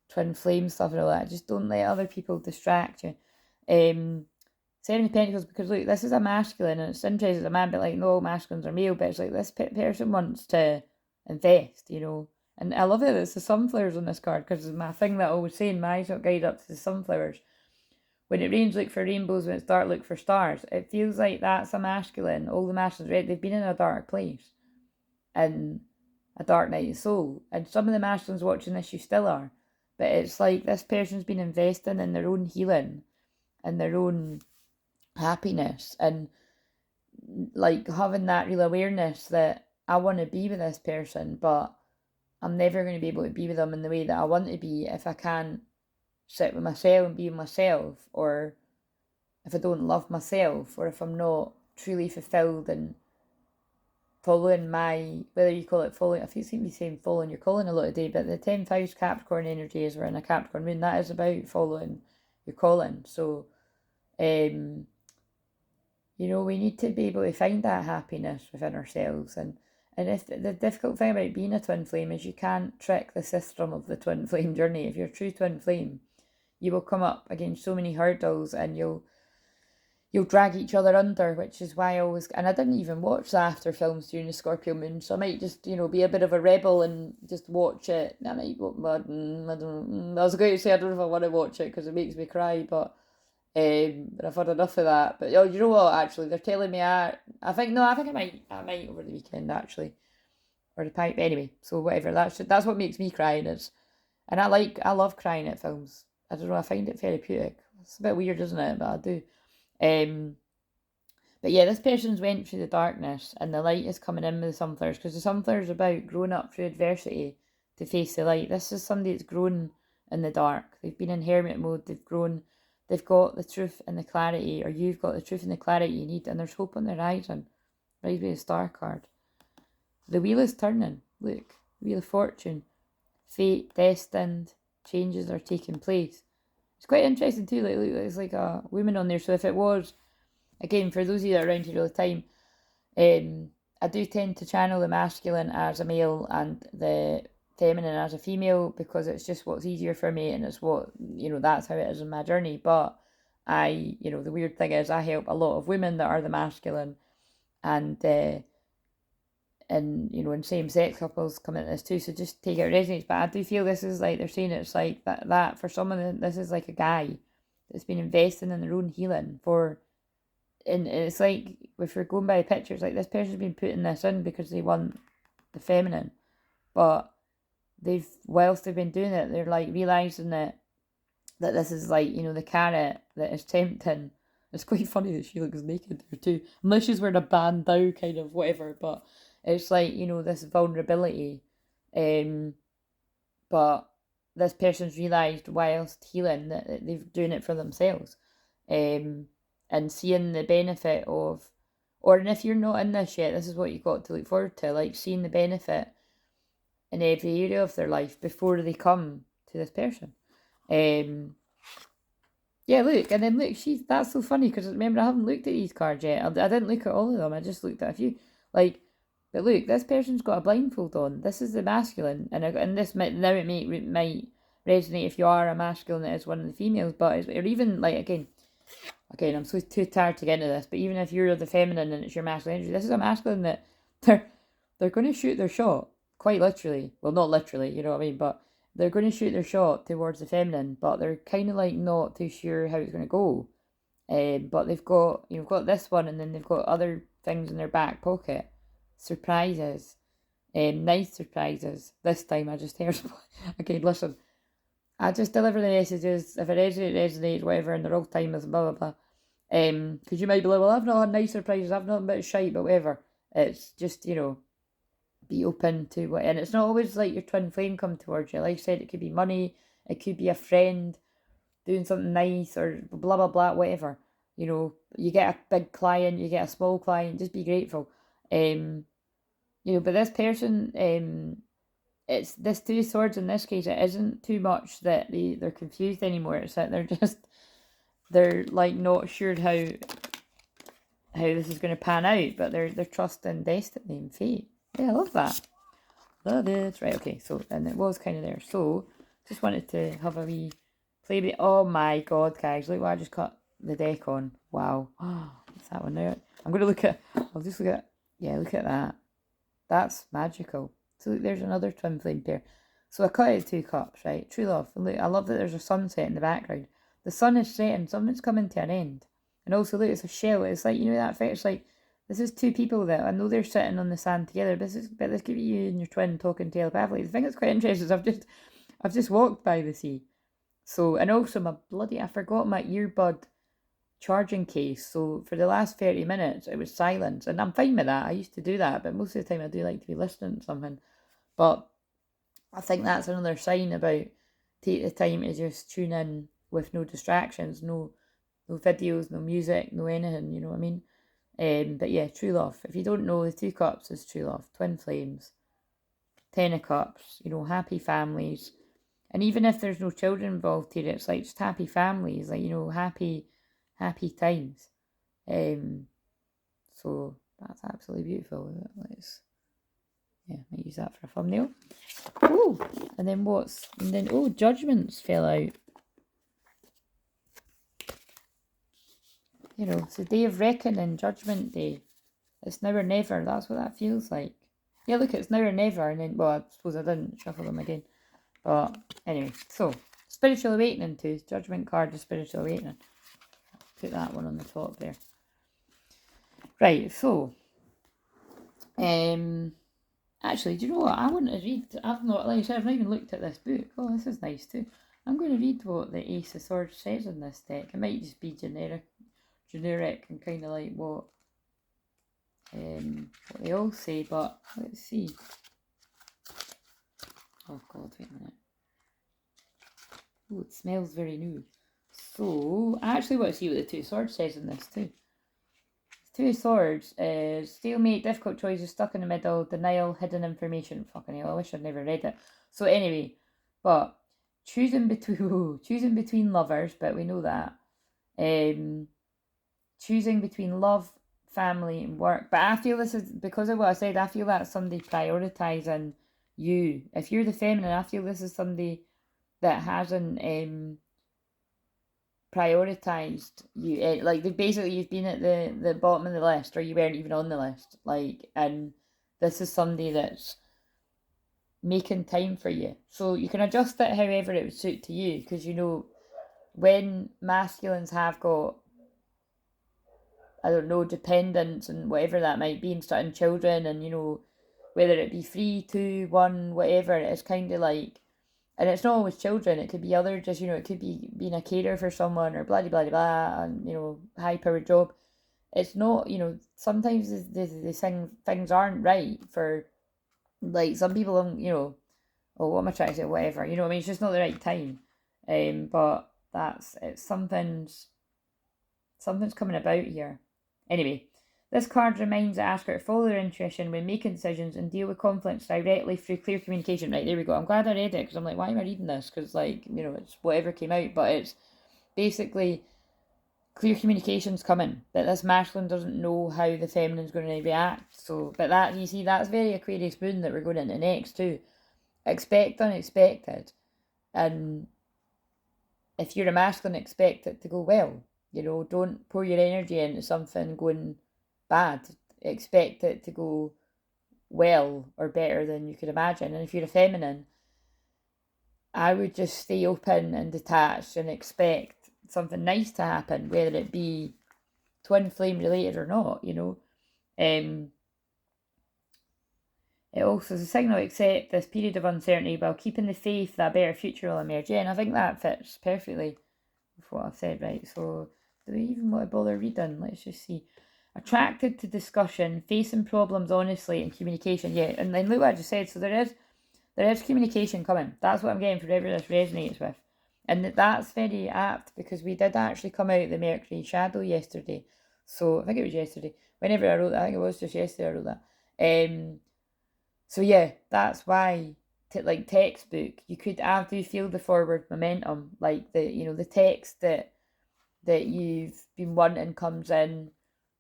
twin flame stuff and all that. Just don't let other people distract you. Seven of Pentacles, because look, this is a masculine, and it's interesting as a man, but like, no, all masculines are male, but it's like this person wants to invest, you know. And I love it, it's the sunflowers on this card, because it's my thing that I always say in my eyes not guide up to the sunflowers. When it rains, look for rainbows. When it's dark, look for stars. It feels like that's a masculine. All the masculines, right? They've been in a dark place and a dark night of soul. And some of the masculines watching this, you still are. But it's like this person's been investing in their own healing and their own happiness, and like having that real awareness that I want to be with this person, but I'm never going to be able to be with them in the way that I want to be if I can't sit with myself and be myself, or if I don't love myself, or if I'm not truly fulfilled and following my, whether you call it following, I think you seem to be saying following your calling a lot today, but the 10th house Capricorn energy is we're in a Capricorn moon, that is about following your calling. So you know, we need to be able to find that happiness within ourselves. And if the difficult thing about being a twin flame is you can't trick the system of the twin flame journey. If you're a true twin flame, you will come up against so many hurdles, and you'll drag each other under, which is why I always, and I didn't even watch the after films during the Scorpio moon, so I might just, you know, be a bit of a rebel and just watch it. I might, I was going to say I don't know if I want to watch it because it makes me cry, but I've had enough of that. But oh, you know what? Actually, they're telling me I think I might over the weekend actually, or the pipe anyway. So whatever. That's what makes me cry, and I love crying at films. I don't know. I find it therapeutic. It's a bit weird, isn't it? But I do. But yeah, this person's went through the darkness, and the light is coming in with the sunflowers, because the sunflowers are about growing up through adversity to face the light. This is somebody that's grown in the dark. They've been in hermit mode. They've grown. They've got the truth and the clarity, or you've got the truth and the clarity you need, and there's hope on the horizon. Right with the star card. The wheel is turning. Look, wheel of fortune. Fate, destined, changes are taking place. It's quite interesting too. Like, look, it's like a woman on there. So if it was, again, for those of you that are around here all the time, I do tend to channel the masculine as a male and the feminine as a female, because it's just what's easier for me, and it's what, you know, that's how it is in my journey. But you know, the weird thing is I help a lot of women that are the masculine, and you know, and same-sex couples come into this too, so just take it resonates. But I do feel this is like, they're saying it's like that for someone, this is like a guy that's been investing in their own healing for, and it's like, if we're going by the pictures, like this person's been putting this in because they want the feminine, but whilst they've been doing it, they're like realising that this is like, you know, the carrot that is tempting. It's quite funny that she looks naked there too, unless she's wearing a bandeau kind of whatever, but it's like, you know, this vulnerability, but this person's realised whilst healing that they're doing it for themselves, and seeing the benefit of, or, and if you're not in this yet, this is what you've got to look forward to, like seeing the benefit in every area of their life before they come to this person. Yeah, look, and then look, that's so funny, because remember, I haven't looked at these cards yet. I didn't look at all of them, I just looked at a few. Like, but look, this person's got a blindfold on. This is the masculine, and this might might resonate if you are a masculine that is one of the females, but or even like again, I'm so too tired to get into this, but even if you're the feminine and it's your masculine energy, this is a masculine that they're going to shoot their shot, quite literally. Well, not literally, you know what I mean, but they're going to shoot their shot towards the feminine, but they're kind of like not too sure how it's going to go. But they've got, you've got this one, and then they've got other things in their back pocket. Surprises. Nice surprises. This time I just heard, okay, listen, I just deliver the messages. If it resonates, whatever, and they're all timeless, blah, blah, blah. Because you might be like, well, I've not had nice surprises, I've not been shite, but whatever. It's just, be open to what, and it's not always like your twin flame come towards you. Like I said, it could be money, it could be a friend doing something nice, or blah blah blah, whatever. You get a big client, you get a small client, just be grateful. But this person, it's this two swords in this case. It isn't too much that they're confused anymore. It's that they're like not sure how this is going to pan out, but they're trusting destiny and fate. Yeah, I love that. Love it. Right, okay, so, and it was kind of there. So, just wanted to have a wee play with it. Oh my god, guys, look what I just cut the deck on. Wow. What's that one there? I'll just look at, yeah, look at that. That's magical. So look, there's another twin flame pair. So I cut it 2 cups, right? True love. And look, I love that there's a sunset in the background. The sun is setting, something's coming to an end. And also, look, it's a shell. It's like, that effect. It's like, this is 2 people that I know they're sitting on the sand together, but this could be you and your twin talking telepathically. The thing that's quite interesting is I've just walked by the sea. So, and also I forgot my earbud charging case. So for the last 30 minutes, it was silence, and I'm fine with that. I used to do that, but most of the time I do like to be listening to something. But I think that's another sign about take the time to just tune in with no distractions, no videos, no music, no anything, you know what I mean? But yeah, true love. If you don't know, the 2 cups is true love. Twin flames. 10 of cups, happy families. And even if there's no children involved here, it's like just happy families, like, happy times. So that's absolutely beautiful. Might use that for a thumbnail. Oh, and then judgments fell out. It's the day of reckoning, judgment day. It's now or never. That's what that feels like. Yeah, look, it's now or never. And then, well, I suppose I didn't shuffle them again. But anyway, so spiritual awakening too. Judgment card of spiritual awakening. Put that one on the top there. Right, so actually, do you know what? I want to read. I've not even looked at this book. Oh, this is nice too. I'm going to read what the Ace of Swords says in this deck. It might just be generic and kind of like what they all say, but let's see. Oh god, wait a minute. Oh, it smells very new. So, I actually want to see what the 2 of Swords says in this too. 2 of Swords is stalemate, difficult choices, stuck in the middle, denial, hidden information. Fucking hell, I wish I'd never read it. So anyway, but choosing between lovers, but we know that. Choosing between love, family, and work. But I feel this is, because of what I said, I feel that's somebody prioritising you. If you're the feminine, I feel this is somebody that hasn't prioritised you. Like, you've been at the bottom of the list, or you weren't even on the list. Like, and this is somebody that's making time for you. So you can adjust it however it would suit to you, because when masculines have got, I don't know, dependents and whatever that might be, and starting children, and whether it be 3, 2, 1, whatever, it's kind of like, and it's not always children, it could be other, just, it could be being a carer for someone, or blah, blah, blah, blah, and, high-powered job. It's not, sometimes the things aren't right for, like, some people, oh, what am I trying to say, whatever, I mean, it's just not the right time. But something's coming about here. Anyway, this card reminds the asker to follow their intuition when making decisions and deal with conflicts directly through clear communication. Right, there we go. I'm glad I read it, because I'm like, why am I reading this? Because, like, it's whatever came out, but it's basically clear communication's coming, but this masculine doesn't know how the feminine's going to react. So, but that, you see, that's very Aquarius moon that we're going into next too. Expect unexpected, and if you're a masculine, expect it to go well. Don't pour your energy into something going bad. Expect it to go well or better than you could imagine. And if you're a feminine, I would just stay open and detached and expect something nice to happen, whether it be twin flame related or not, It also is a signal to accept this period of uncertainty while keeping the faith that a better future will emerge. Yeah, and I think that fits perfectly with what I've said, right? So Do they even want to bother reading? Let's just see. Attracted to discussion, facing problems honestly, and communication. Yeah, and then look what I just said. So there is communication coming. That's what I'm getting for whatever this resonates with. And that's very apt because we did actually come out of the Mercury shadow yesterday. So I think it was yesterday. Whenever I wrote that, I think it was just yesterday I wrote that. So yeah, that's why like textbook, you could I do feel the forward momentum, like the text that you've been wanting comes in,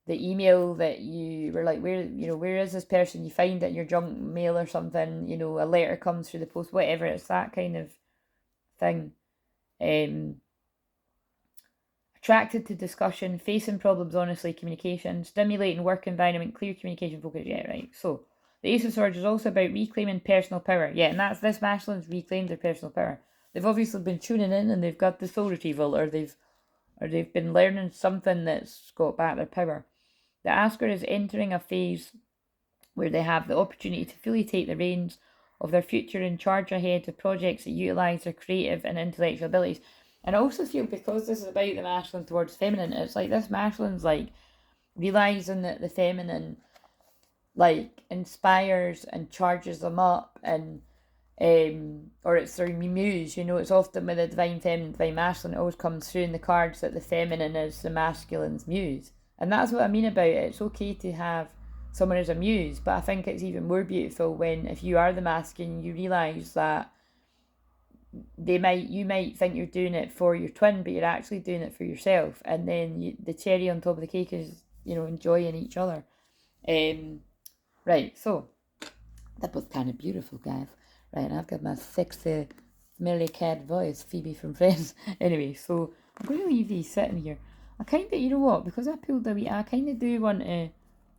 the email that you were like, where is this person? You find it in your junk mail or something, a letter comes through the post, whatever. It's that kind of thing. Attracted to discussion, facing problems honestly, communication, stimulating work environment, clear communication focus. Yeah, right. So the Ace of Swords is also about reclaiming personal power. Yeah, and that's this masculine's reclaimed their personal power. They've obviously been tuning in and they've got the soul retrieval, or they've been learning something that's got back their power. The asker is entering a phase where they have the opportunity to fully take the reins of their future and charge ahead of projects that utilise their creative and intellectual abilities. And I also feel, because this is about the masculine towards feminine, it's like this masculine's like realising that the feminine like inspires and charges them up, and or it's their muse, it's often with the divine feminine, divine masculine, it always comes through in the cards that the feminine is the masculine's muse. And that's what I mean about it. It's okay to have someone as a muse, but I think it's even more beautiful when, if you are the masculine, you realise that you might think you're doing it for your twin, but you're actually doing it for yourself. And then the cherry on top of the cake is, enjoying each other. Right, so that was kind of beautiful, guys. Right, and I've got my sexy Mary Cat voice, Phoebe from Friends. Anyway, so I'm going to leave these sitting here. I kind of, because I pulled a wee, I kind of do want to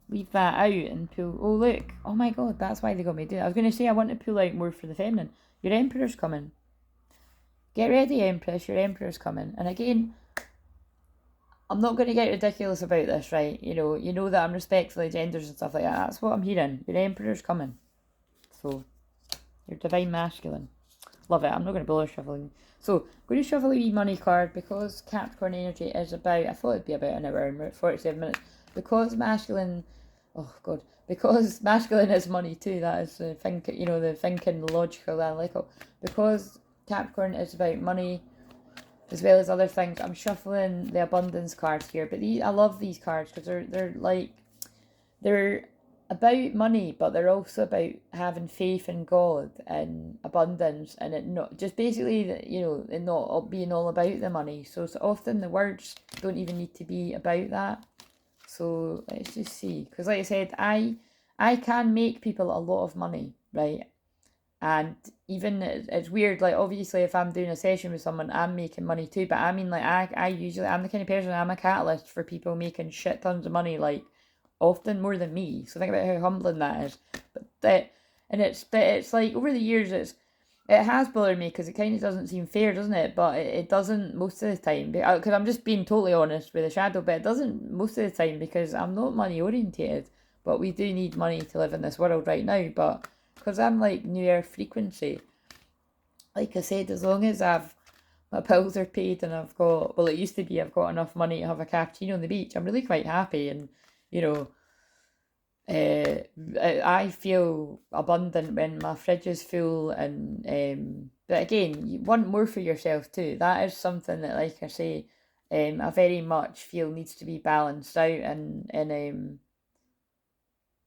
leave that out and pull. Oh, look. Oh my god, that's why they got me doing it. I was going to say I want to pull out more for the feminine. Your Emperor's coming. Get ready, Empress. Your Emperor's coming. And again, I'm not going to get ridiculous about this, right? You know that I'm respectful of genders and stuff like that. That's what I'm hearing. Your Emperor's coming. So, your divine masculine. Love it. I'm not going to bother shuffling. So, I'm going to shuffle a wee money card because Capricorn energy is about, I thought it'd be about an hour and 47 minutes. Because masculine, because masculine is money too. That is the thinking, the logical, analytical. Because Capricorn is about money as well as other things, I'm shuffling the abundance cards here. But I love these cards because they're about money, but they're also about having faith in God and abundance, and it not just basically that it not being all about the money. So often the words don't even need to be about that. So let's just see, because like I said, I can make people a lot of money, right? And even it's weird, like obviously if I'm doing a session with someone, I'm making money too, but I mean, like I usually, I'm the kind of person, I'm a catalyst for people making shit tons of money, like often more than me. So think about how humbling that is. But it's like over the years it has bothered me because it kind of doesn't seem fair, doesn't it? But it doesn't most of the time, because I'm just being totally honest with the shadow, but it doesn't most of the time because I'm not money orientated, but we do need money to live in this world right now. But because I'm like New Earth frequency, like I said, as long as my bills are paid and it used to be I've got enough money to have a cappuccino on the beach, I'm really quite happy. And I feel abundant when my fridge is full. And but again, you want more for yourself too. That is something that, like I say, I very much feel needs to be balanced out. And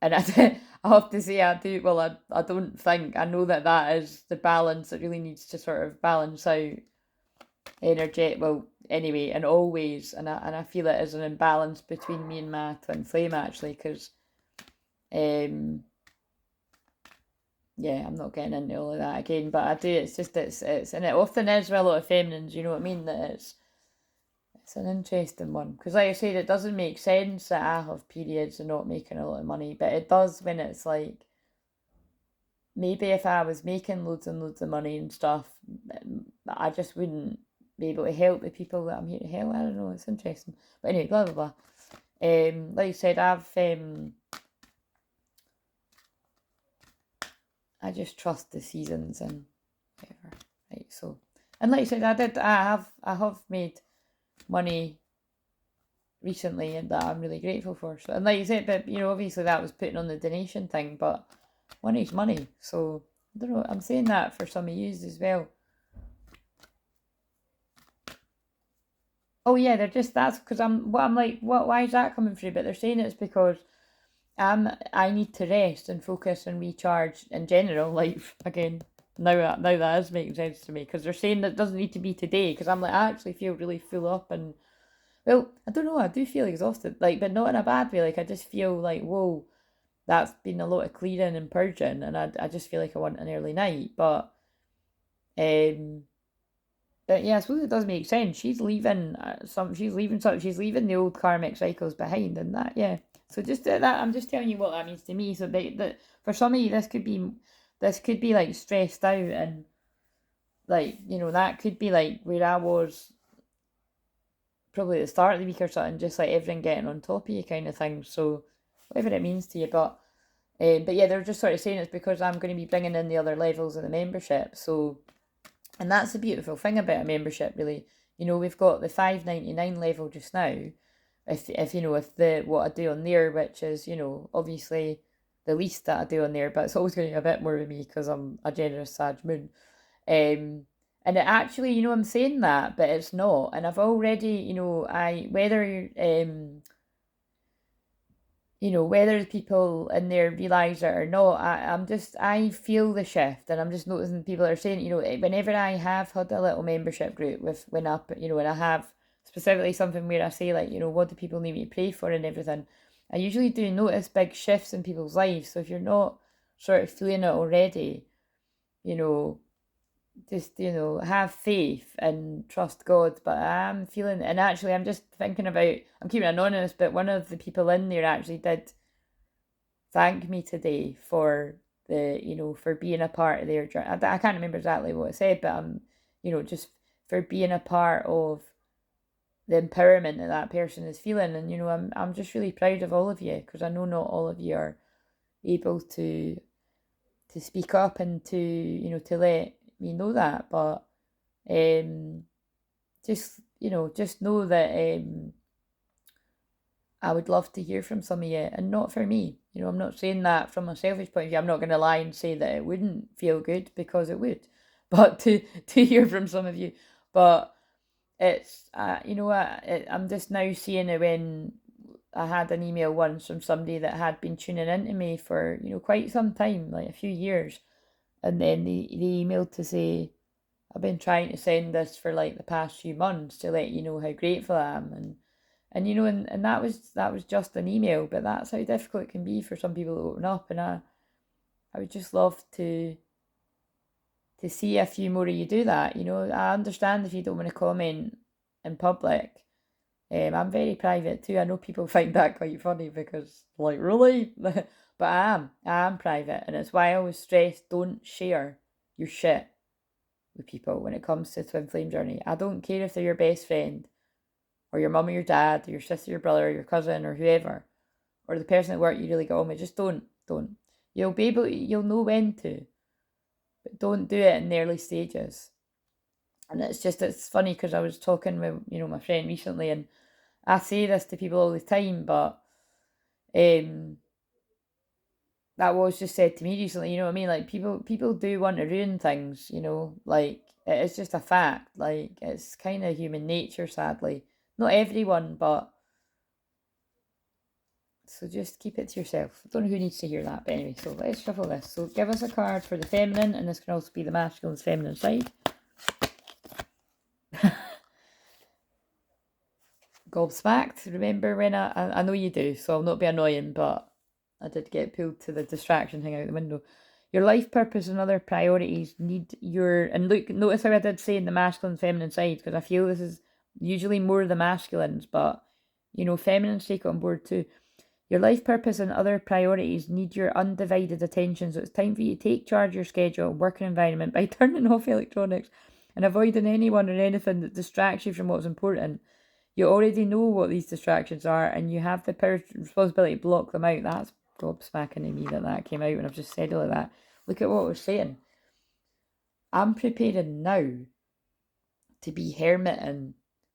I have to say, I do. Well, I don't think I know that is the balance that really needs to sort of balance out energy. Well, anyway, and always, and I feel it is an imbalance between me and my twin flame, actually, because yeah, I'm not getting into all of that again, but I do. It's just it's and it often is with a lot of feminines. You know what I mean? That it's an interesting one, because like I said, it doesn't make sense that I have periods and not making a lot of money, but it does when it's like, maybe if I was making loads and loads of money and stuff, I just wouldn't be able to help the people that I'm here to help. I don't know, it's interesting. But anyway, blah, blah, blah. Like I said, I just trust the seasons and whatever. Right, so, and like I said, I have made money recently, and that I'm really grateful for. So, and like you said, but obviously that was putting on the donation thing, but money's money. So I don't know. I'm saying that for some of you as well. Oh yeah, they're just that's because I'm like, what? Why is that coming through? But they're saying it's because I need to rest and focus and recharge in general. Like again, now that is making sense to me because they're saying that it doesn't need to be today. Because I'm like, I actually feel really full up and well, I don't know. I do feel exhausted, like, but not in a bad way. Like I just feel like whoa, that's been a lot of clearing and purging, and I just feel like I want an early night. Um, but yeah, I suppose it does make sense. She's leaving she's leaving the old karmic cycles behind, and that yeah. So just that I'm just telling you what that means to me. So that for some of you, this could be like stressed out and like that could be like where I was probably at the start of the week or something, just like everything getting on top of you kind of thing. So whatever it means to you, but yeah, they're just sort of saying it's because I'm going to be bringing in the other levels of the membership. So, and that's the beautiful thing about a membership, really. We've got the $5.99 level just now. If the what I do on there, which is obviously the least that I do on there, but it's always going to be a bit more with me because I'm a generous Sag moon. And it actually, I'm saying that, but it's not. And I've already, whether people in there realise it or not, I feel the shift, and I'm just noticing people are saying, whenever I have had a little membership group when I have specifically something where I say like, what do people need me to pray for and everything, I usually do notice big shifts in people's lives. So if you're not sort of feeling it already, you know, just have faith and trust God. But I'm feeling, and actually I'm just thinking about, I'm keeping it anonymous, but one of the people in there actually did thank me today for for being a part of their journey. I can't remember exactly what it said, but just for being a part of the empowerment that person is feeling. And I'm just really proud of all of you, because I know not all of you are able to speak up and to let me know that. But just know that I would love to hear from some of you, and not for me. I'm not saying that from a selfish point of view. I'm not going to lie and say that it wouldn't feel good, because it would. But to hear from some of you, but it's I'm just now seeing it when I had an email once from somebody that had been tuning into me for quite some time, like a few years, and then they emailed to say, I've been trying to send this for like the past few months to let you know how grateful I am, and that was just an email, but that's how difficult it can be for some people to open up. And I would just love to see a few more of you do that. I understand if you don't want to comment in public. I'm very private too. I know people find that quite funny, because like, really? But I am private, and it's why I always stress, don't share your shit with people when it comes to twin flame journey. I don't care if they're your best friend, or your mum or your dad, or your sister, your brother, or your cousin, or whoever, or the person at work you really got on with. Just don't. You'll know when to, but don't do it in the early stages. And it's funny, because I was talking with my friend recently, and I say this to people all the time, but that was just said to me recently. You know what I mean? Like, people do want to ruin things. Like, it's just a fact. Like, it's kind of human nature, sadly. Not everyone, but so just keep it to yourself. I don't know who needs to hear that, but anyway. So let's shuffle this. So give us a card for the feminine, and this can also be the masculine's feminine side. Gobsmacked. Remember when I know you do, so I'll not be annoying, but I did get pulled to the distraction thing out the window. Your life purpose and other priorities need and look, notice how I did say in the masculine and feminine side, because I feel this is usually more the masculines, but feminines take it on board too. Your life purpose and other priorities need your undivided attention, so it's time for you to take charge of your schedule and working environment by turning off electronics and avoiding anyone or anything that distracts you from what's important. You already know what these distractions are, and you have the power, responsibility to block them out. That's gobsmacking to me that came out when I've just said all of that. Look at what we're saying. I'm preparing now to be hermiting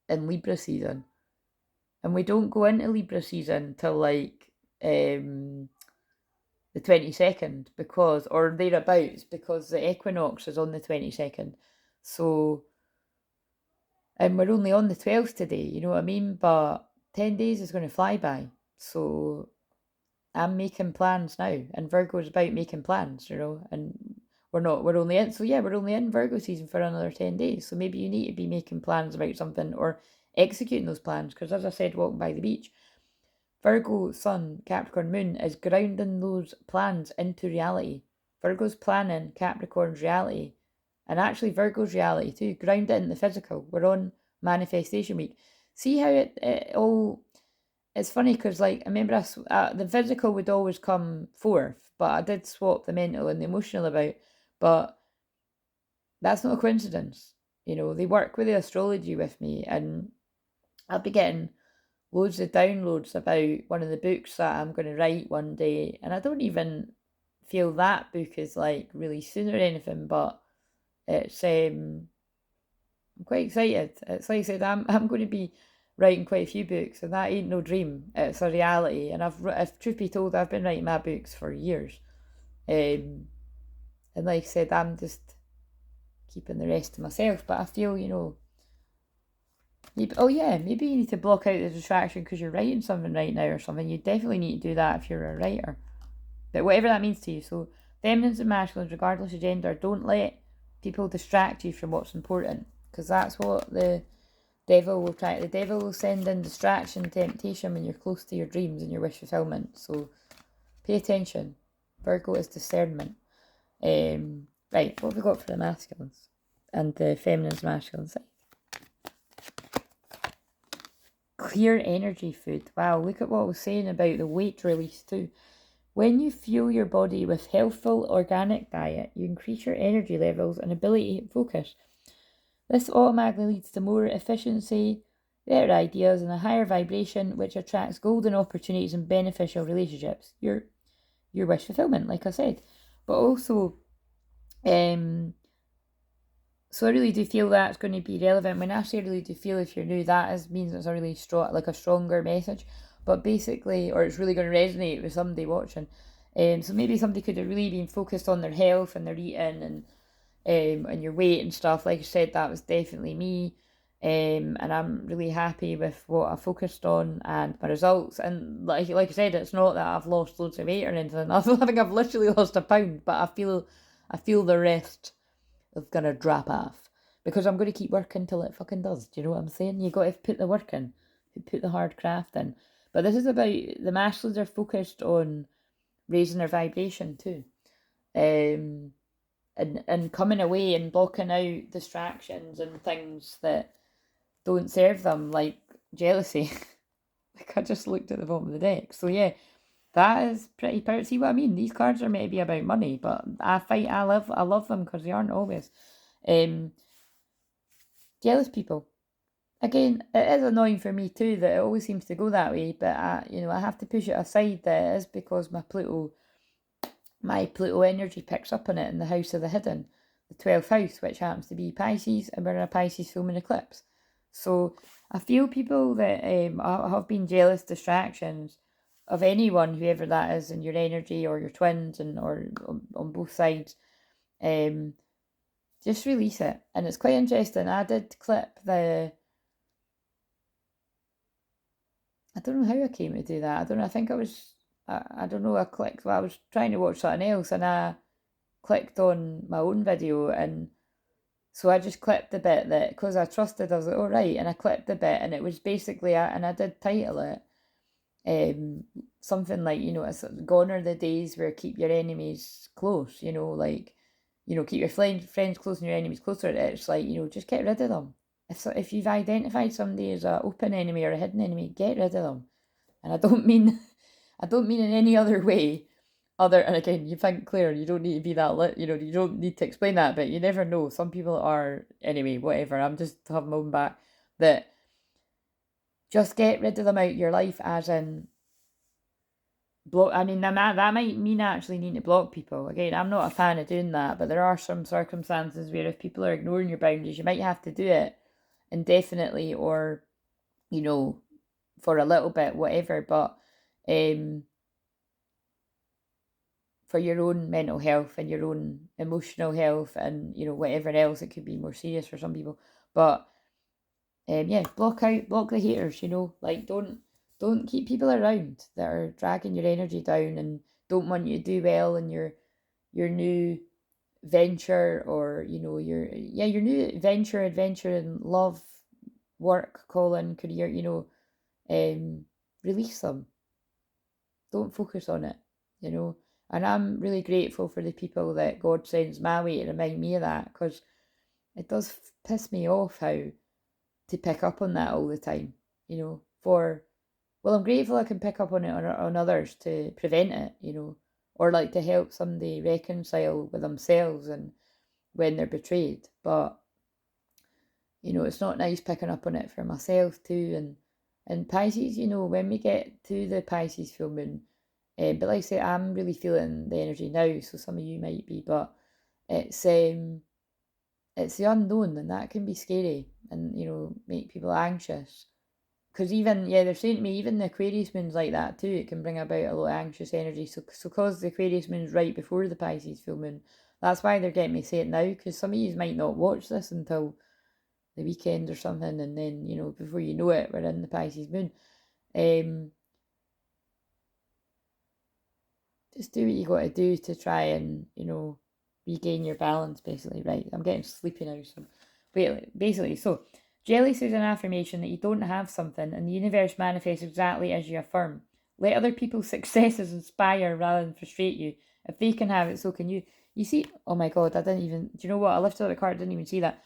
in Libra season. And we don't go into Libra season till like the 22nd, because, or thereabouts, because the equinox is on the 22nd. So, and we're only on the 12th today, you know what I mean? But 10 days is going to fly by. So I'm making plans now, and Virgo's about making plans, you know, and we're only in Virgo season for another 10 days. So maybe you need to be making plans about something or executing those plans, because as I said, walking by the beach, Virgo Sun, Capricorn Moon is grounding those plans into reality. Virgo's planning Capricorn's reality, and actually Virgo's reality too. Ground it in the physical. We're on manifestation week. See how it all. It's funny because, like, I remember the physical would always come fourth, but I did swap the mental and the emotional about. But that's not a coincidence. You know, they work with the astrology with me, and I'll be getting loads of downloads about one of the books that I'm going to write one day, and I don't even feel that book is like really soon or anything, but it's I'm quite excited. It's like I said, I'm going to be writing quite a few books, and that ain't no dream. It's a reality, and if truth be told, I've been writing my books for years, and like I said, I'm just keeping the rest to myself. But I feel, you know, maybe you need to block out the distraction because you're writing something right now or something. You definitely need to do that if you're a writer. But whatever that means to you. So feminines and masculines, regardless of gender, don't let people distract you from what's important, because that's what the devil will try. The devil will send in distraction, temptation when you're close to your dreams and your wish fulfillment. So pay attention. Virgo is discernment. Right, what have we got for the masculines and the feminines, masculines? Clear energy food. Wow, look at what I was saying about the weight release too. When you fuel your body with healthful organic diet, you increase your energy levels and ability to focus. This automatically leads to more efficiency, better ideas, and a higher vibration, which attracts golden opportunities and beneficial relationships. Your wish fulfillment, like I said. But also, so I really do feel that's going to be relevant. When I say really do feel, if you're new, means it's a really strong, like a stronger message. But basically, or it's really going to resonate with somebody watching. So maybe somebody could have really been focused on their health and their eating and your weight and stuff. Like I said, that was definitely me. And I'm really happy with what I focused on and my results. And like I said, it's not that I've lost loads of weight or anything. I think I've literally lost a pound, but I feel the rest is gonna drop off, because I'm gonna keep working till it fucking does. Do you know what I'm saying? You got to put the work in, put the hard craft in. But this is about the masculines are focused on raising their vibration too, and coming away and blocking out distractions and things that don't serve them, like jealousy. Like I just looked at the bottom of the deck. So yeah, that is pretty powerful. See what I mean? These cards are maybe about money, but I love them because they aren't always. Jealous people. Again, it is annoying for me too that it always seems to go that way, but I have to push it aside. That it is because my Pluto energy picks up on it in the house of the hidden, the 12th house, which happens to be Pisces, and we're in a Pisces full moon eclipse. So I feel people that have been jealous distractions of anyone, whoever that is, in your energy or your twins, or on both sides. Just release it. And it's quite interesting. I did clip I don't know how I came to do that. I don't know. I think I was, I don't know, I clicked, I was trying to watch something else, and I clicked on my own video, and so I just clipped the bit that, because I trusted, I was like, oh right, and I clipped the bit, and it was basically, and I did title it, something like, it's gone are the days where keep your enemies close, like, keep your friends close and your enemies closer. It's like, just get rid of them. If you've identified somebody as an open enemy or a hidden enemy, get rid of them. And I don't mean in any other way. And again, you think, Claire, you don't need to be that lit, you don't need to explain that, but you never know. Some people are, anyway, whatever. I'm just having my own back. That just get rid of them out of your life, as in block. I mean, that might mean actually needing to block people. Again, I'm not a fan of doing that, but there are some circumstances where if people are ignoring your boundaries, you might have to do it indefinitely, or, for a little bit, whatever, but for your own mental health and your own emotional health and, you know, whatever else. It could be more serious for some people, but yeah, block the haters, you know, like don't keep people around that are dragging your energy down and don't want you to do well in your new venture, or, you know, your new adventure in love, work, calling, career, you know. Release them. Don't focus on it, you know. And I'm really grateful for the people that God sends my way to remind me of that, because it does piss me off how to pick up on that all the time, you know. Well, I'm grateful I can pick up on it on others to prevent it, you know, or like to help somebody reconcile with themselves and when they're betrayed. But, you know, it's not nice picking up on it for myself too. And Pisces, you know, when we get to the Pisces full moon, but like I say, I'm really feeling the energy now, so some of you might be, but it's the unknown, and that can be scary and, you know, make people anxious. Because even, yeah, they're saying to me, even the Aquarius moon's like that too. It can bring about a lot of anxious energy. So because the Aquarius moon's right before the Pisces full moon, that's why they're getting me to say it now, because some of you might not watch this until the weekend or something, and then, you know, before you know it, we're in the Pisces moon. Just do what you got to do to try and, you know, regain your balance, basically. Right, I'm getting sleepy now, so basically, so jealous is an affirmation that you don't have something, and the universe manifests exactly as you affirm. Let other people's successes inspire rather than frustrate you. If they can have it, so can you. You see, oh my god, I didn't even, do you know what, I lifted up the card, didn't even see that.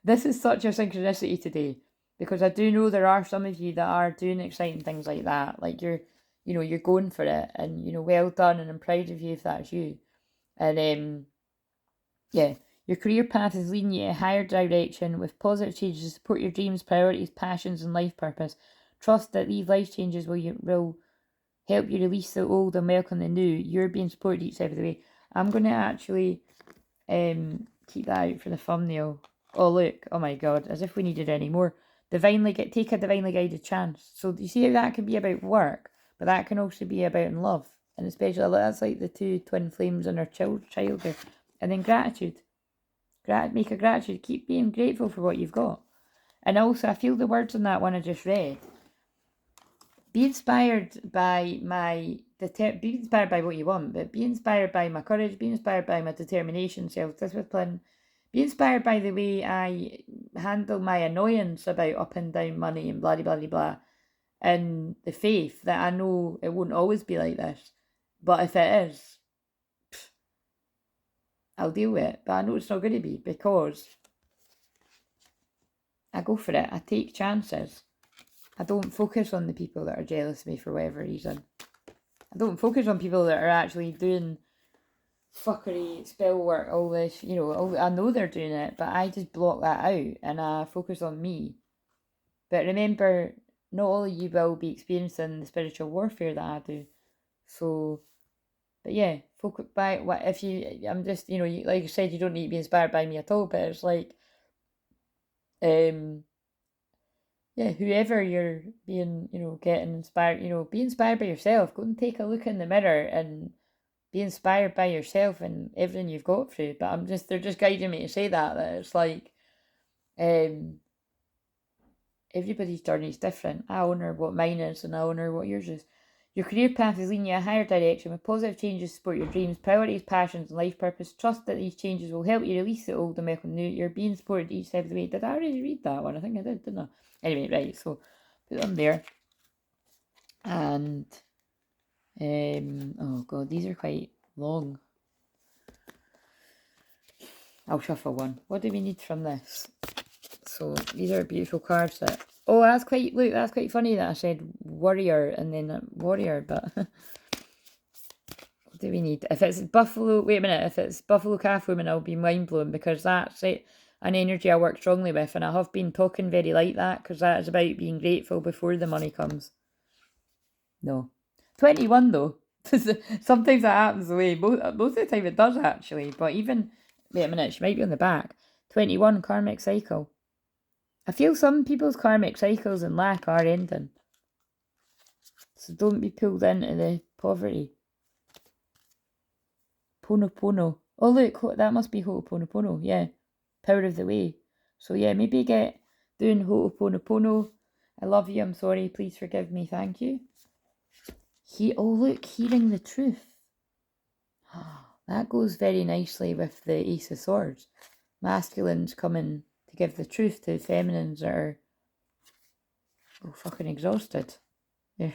This is such a synchronicity today, because I do know there are some of you that are doing exciting things like that, like you're going for it, and, you know, well done, and I'm proud of you if that's you. And yeah, your career path is leading you in a higher direction with positive changes to support your dreams, priorities, passions, and life purpose. Trust that these life changes will help you release the old and welcome the new. You're being supported each step of the way. I'm going to actually keep that out for the thumbnail. Oh, look. Oh, my God. As if we needed any more. Take a divinely guided chance. So do you see how that can be about work, but that can also be about in love. And especially, that's like the two twin flames in our child there. And then gratitude. Make a gratitude. Keep being grateful for what you've got. And also, I feel the words on that one I just read. Be inspired by be inspired by what you want, but be inspired by my courage, be inspired by my determination, self-discipline, be inspired by the way I handle my annoyance about up and down money and blah, blah, blah, blah, and the faith that I know it won't always be like this, but if it is, I'll deal with it, but I know it's not going to be, because I go for it, I take chances. I don't focus on the people that are jealous of me for whatever reason. I don't focus on people that are actually doing fuckery, spell work, all this, you know, I know they're doing it, but I just block that out and I focus on me. But remember, not all of you will be experiencing the spiritual warfare that I do. So, but yeah, focus by what if you, I'm just, you know, like I said, you don't need to be inspired by me at all, but it's like, yeah, whoever you're being, you know, getting inspired, you know, be inspired by yourself. Go and take a look in the mirror and be inspired by yourself and everything you've got through. But they're just guiding me to say that it's like, everybody's journey is different. I honour what mine is, and I honour what yours is. Your career path is leading you in a higher direction with positive changes to support your dreams, priorities, passions, and life purpose. Trust that these changes will help you release the old and welcome the new. You're being supported each step of the way. Did I already read that one? I think I did, didn't I? Anyway, right, so put them there. And, oh God, these are quite long. I'll shuffle one. What do we need from this? So these are beautiful cards that, oh, that's quite funny that I said warrior and then warrior, but what do we need? If it's buffalo, wait a minute, if it's buffalo calf woman, I'll be mind blown, because that's it, an energy I work strongly with, and I have been talking very like that, because that is about being grateful before the money comes. No. 21 though. Sometimes that happens the way, most of the time it does actually, but even, wait a minute, she might be on the back. 21, karmic cycle. I feel some people's karmic cycles and lack are ending. So don't be pulled into the poverty. Pono. Oh look, that must be Ho'oponopono, yeah. Power of the way. So yeah, maybe get doing Ho'oponopono. I love you, I'm sorry, please forgive me, thank you. Oh look, hearing the truth. That goes very nicely with the Ace of Swords. Masculines coming to give the truth to feminines that are fucking exhausted. Yeah.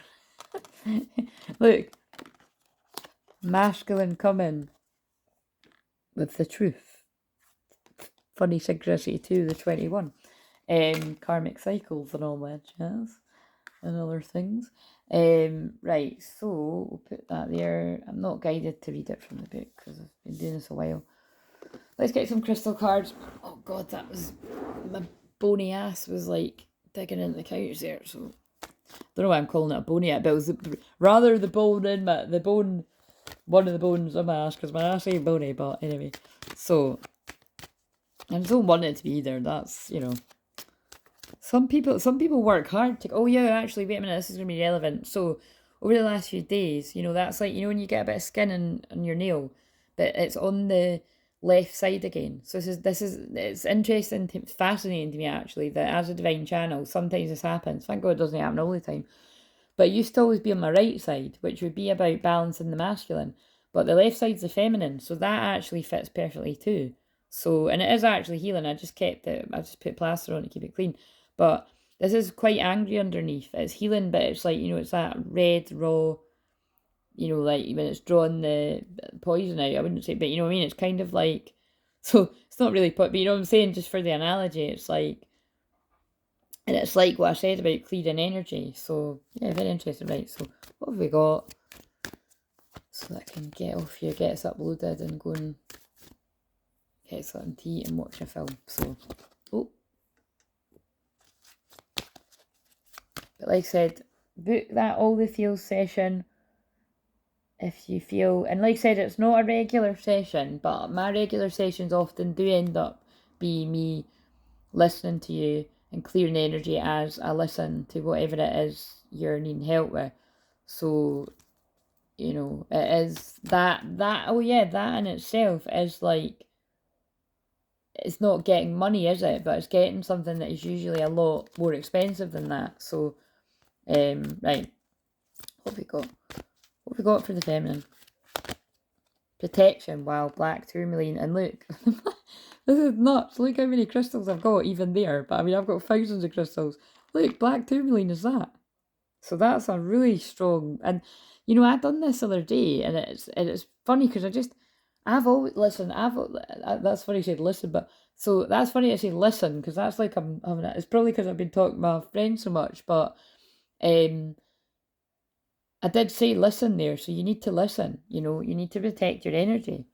Look. Masculine coming with the truth. Funny synchronicity to the 21. Karmic cycles and all that jazz. And other things. Right, so we'll put that there. I'm not guided to read it from the book because I've been doing this a while. Let's get some crystal cards. Oh god, that was... my bony ass was like digging into the couch there, so... I don't know why I'm calling it a bony ass, but it was rather the bone in my... the bone... one of the bones on my ass, because my ass ain't bony, but anyway. So... I don't want it to be either, that's, you know... Some people work hard to... Oh yeah, actually, wait a minute, this is going to be relevant. So, over the last few days, you know, that's like, you know, when you get a bit of skin on your nail, but it's on the left side again. So it's interesting, fascinating to me actually, that as a divine channel, sometimes this happens. Thank God it doesn't happen all the time. But it used to always be on my right side, which would be about balancing the masculine. But the left side's the feminine, so that actually fits perfectly too. So, and it is actually healing. I just put plaster on to keep it clean. But this is quite angry underneath. It's healing, but it's like, you know, it's that red, raw, you know, like when it's drawn the poison out, I wouldn't say, but you know what I mean? It's kind of like, so it's not really but you know what I'm saying? Just for the analogy, it's like, and it's like what I said about clearing energy. So, yeah, very interesting. Right, so what have we got? So that I can get off here, get us uploaded and go and get something to eat and watch a film. So, oh. But like I said, book that All the Feels session if you feel, and like I said, it's not a regular session, but my regular sessions often do end up being me listening to you and clearing energy as I listen to whatever it is you're needing help with. So, you know, it is that oh yeah, that in itself is like, it's not getting money, is it? But it's getting something that is usually a lot more expensive than that. So, right, what we got for the feminine? Protection, wow, black tourmaline, and look, this is nuts. Look how many crystals I've got even there. But I mean, I've got thousands of crystals. Look, black tourmaline is that. So that's a really strong, and you know, I done this the other day, and it's funny because I've always listen. That's funny you said listen, but so that's funny I say listen because that's like I'm having it. It's probably because I've been talking to my friends so much, but I did say listen there, so you need to listen. You know, you need to protect your energy.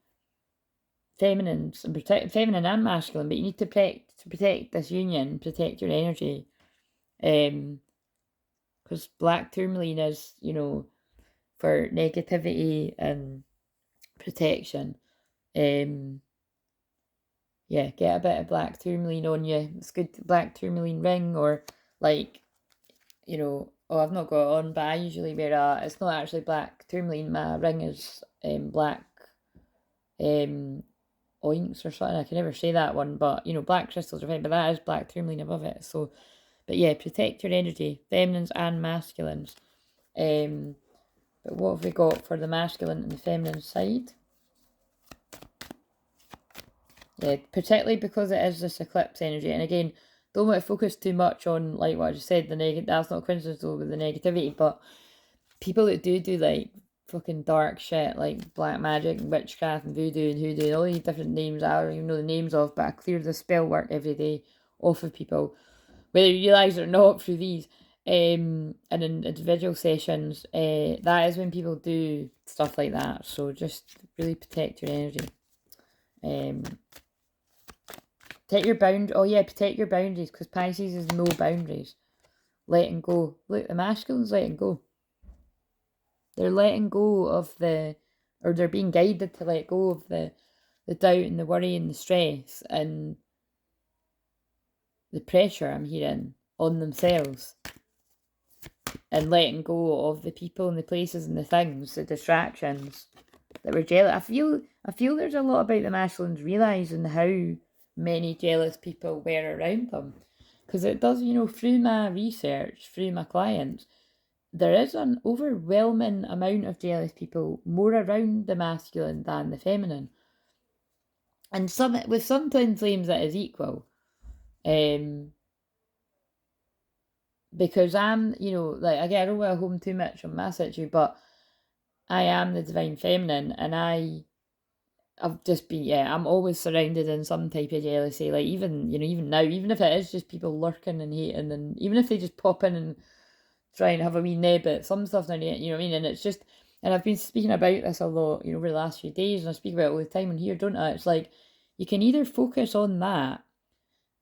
Feminine and masculine, but you need to protect this union, protect your energy. Because black tourmaline is, you know, for negativity and protection. Yeah, get a bit of black tourmaline on you. It's good, black tourmaline ring, or like, you know, oh, I've not got it on, but I usually wear it's not actually black tourmaline, my ring is black oinks or something. I can never say that one, but you know, black crystals are fine, but that is black tourmaline above it. So, but yeah, protect your energy, feminines and masculines. But what have we got for the masculine and the feminine side? Yeah, particularly because it is this eclipse energy, and again, don't want to focus too much on like what I just said. That's not a coincidence though with the negativity, but people that do like fucking dark shit like black magic and witchcraft and voodoo and hoodoo and all these different names I don't even know the names of, but I clear the spell work every day off of people, whether you realise it or not, through these and in individual sessions. That is when people do stuff like that, so just really protect your energy. Protect your protect your boundaries, because Pisces is no boundaries. Letting go. Look, the masculine's letting go. They're letting go of or they're being guided to let go of the doubt and the worry and the stress, and the pressure I'm hearing on themselves, and letting go of the people and the places and the things, the distractions that were jealous. I feel there's a lot about the masculines realising how many jealous people were around them. Because it does, through my research, through my clients, there is an overwhelming amount of jealous people more around the masculine than the feminine. And with some twin flames that is equal. Because I'm, like, again, I don't want to home too much on my situation, but I am the divine feminine, and I've just been, I'm always surrounded in some type of jealousy. Like, even now, even if it is just people lurking and hating, and even if they just pop in and try and have a wee nib at some stuff, you know what I mean? And it's just, and I've been speaking about this a lot, over the last few days, and I speak about it all the time on here, don't I? It's like, you can either focus on that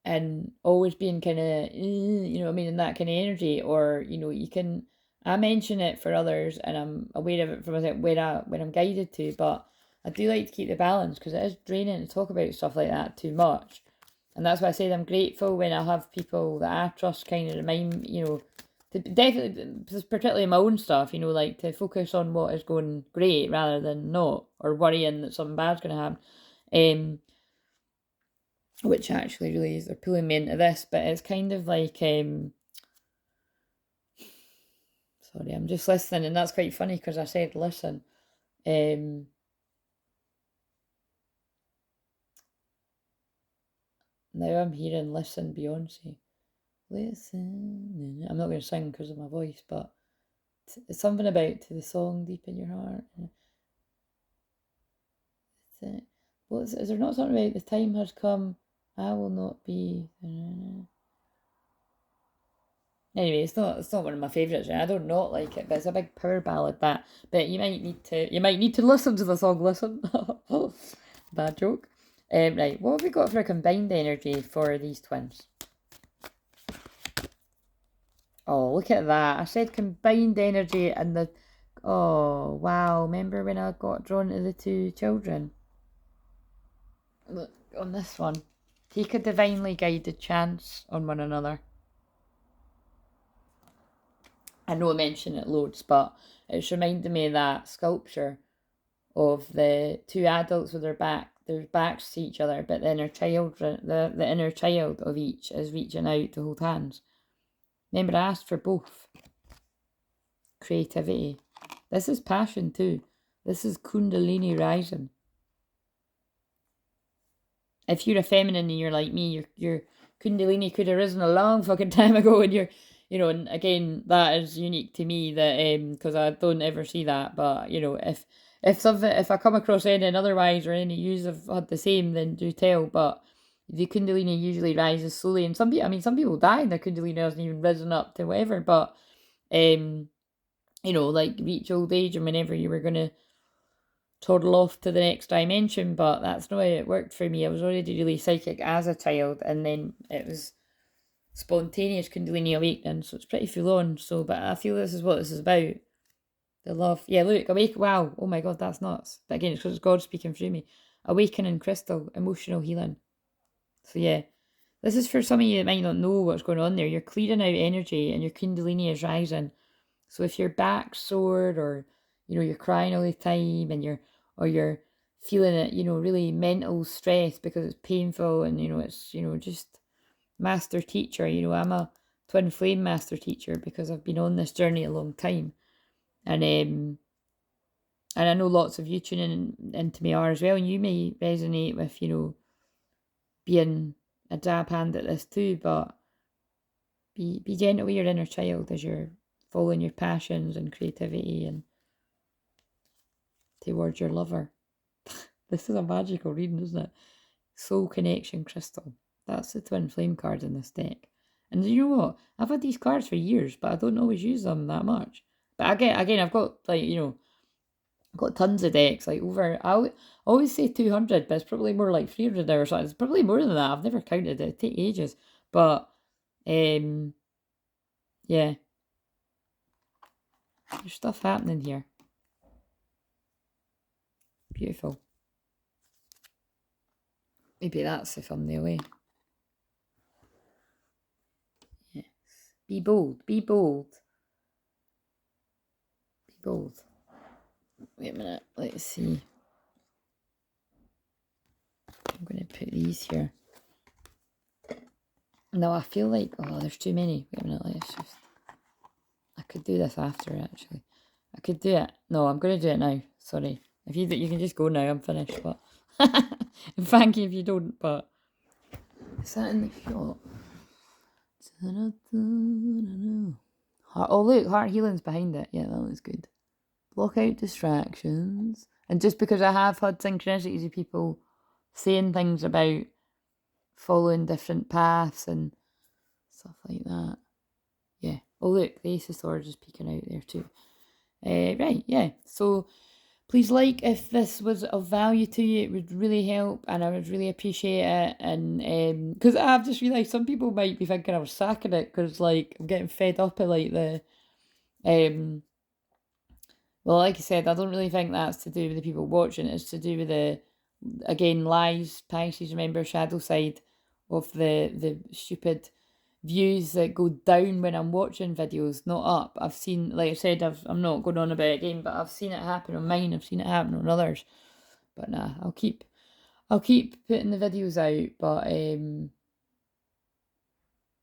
and always being kind of, you know what I mean, in that kind of energy, or, you can, I mention it for others and I'm aware of it for myself when I'm guided to, but I do like to keep the balance because it is draining to talk about stuff like that too much. And that's why I said I'm grateful when I have people that I trust kind of remind me, to definitely, particularly my own stuff, like to focus on what is going great rather than not, or worrying that something bad's going to happen. Which actually really is, they're pulling me into this, but it's kind of like, sorry, I'm just listening, and that's quite funny because I said listen. Now I'm hearing listen, Beyonce. Listen. I'm not going to sing because of my voice, but it's something about to the song deep in your heart. Is there not something about the time has come, I will not be... Anyway, it's not one of my favourites. I don't not like it, but it's a big power ballad. But you might need to listen to the song. Listen, bad joke. Right, what have we got for a combined energy for these twins? Oh, look at that! I said combined energy, and oh wow! Remember when I got drawn to the two children? Look on this one. Take a divinely guided chance on one another. I know I mention it loads, but it's reminding me of that sculpture of the two adults with their backs to each other, but the inner child of each is reaching out to hold hands. Remember, I asked for both. Creativity. This is passion too. This is Kundalini rising. If you're a feminine and you're like me, your Kundalini could have risen a long fucking time ago, and and again, that is unique to me, that because I don't ever see that. But if I come across anything otherwise, or any use have had the same, then do tell. But the Kundalini usually rises slowly, and some people die and the Kundalini hasn't even risen up to whatever. But like reach old age, and whenever you were gonna toddle off to the next dimension, but that's not how it worked for me. I was already really psychic as a child, and then it was spontaneous Kundalini awakening, so it's pretty full on. So, but I feel this is what this is about. The love. Yeah, look, awake. Wow. Oh my God, that's nuts. But again, it's because it's God speaking through me. Awakening crystal, emotional healing. So yeah, this is for some of you that might not know what's going on there. You're clearing out energy and your Kundalini is rising. So if your back's sore, or you're crying all the time, and you're feeling it, really mental stress because it's painful, and it's just master teacher. I'm a twin flame master teacher because I've been on this journey a long time, and I know lots of you tuning into me are as well, and you may resonate with being a dab hand at this too. But be gentle with your inner child as you're following your passions and creativity and towards your lover. This is a magical reading, isn't it? Soul Connection Crystal. That's the twin flame card in this deck. And you know what? I've had these cards for years, but I don't always use them that much. But again, I've got I've got tons of decks. Like I always say 200, but it's probably more like 300 now or something. It's probably more than that. I've never counted it. It takes ages. But yeah, there's stuff happening here. Beautiful. Maybe that's the thumbnail, eh? Be bold. Be bold. Be bold. Wait a minute. Let's see. I'm going to put these here. No, I feel like... Oh, there's too many. Wait a minute. Let's just... I could do this after, actually. I could do it. No, I'm going to do it now. Sorry. If you can just go now. I'm finished. But thank you if you don't. But is that in the shot? Oh, look. Heart healing's behind it. Yeah, that looks good. Block out distractions. And just because I have had synchronicities of people saying things about following different paths and stuff like that. Yeah. Oh, look. The Ace of Swords is peeking out there too. Right, yeah. So please like if this was of value to you. It would really help and I would really appreciate it. And because I've just realised some people might be thinking I was sacking it because like I'm getting fed up of like the well, like I said, I don't really think that's to do with the people watching. It's to do with the, again, lies, Pisces, remember, shadow side of the stupid views that go down when I'm watching videos, not up. I've seen, like I said, I'm not going on about it again, but I've seen it happen on mine. I've seen it happen on others. But nah, I'll keep putting the videos out. But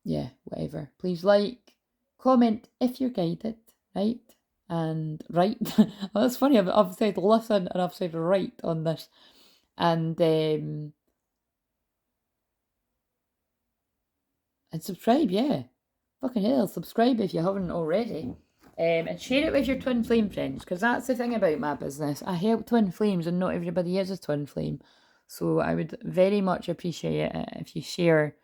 yeah, whatever. Please like, comment if you're guided, right? And right. Well, that's funny. I've said listen and I've said right on this. And subscribe, yeah. Fucking hell, subscribe if you haven't already. And share it with your twin flame friends, because that's the thing about my business. I help twin flames and not everybody is a twin flame. So I would very much appreciate it if you share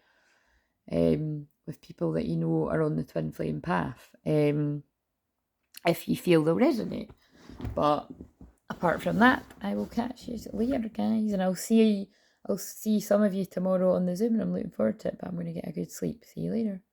with people that you know are on the twin flame path. If you feel they'll resonate. But apart from that, I will catch you later, guys, and I'll see some of you tomorrow on the Zoom, and I'm looking forward to it, but I'm going to get a good sleep. See you later.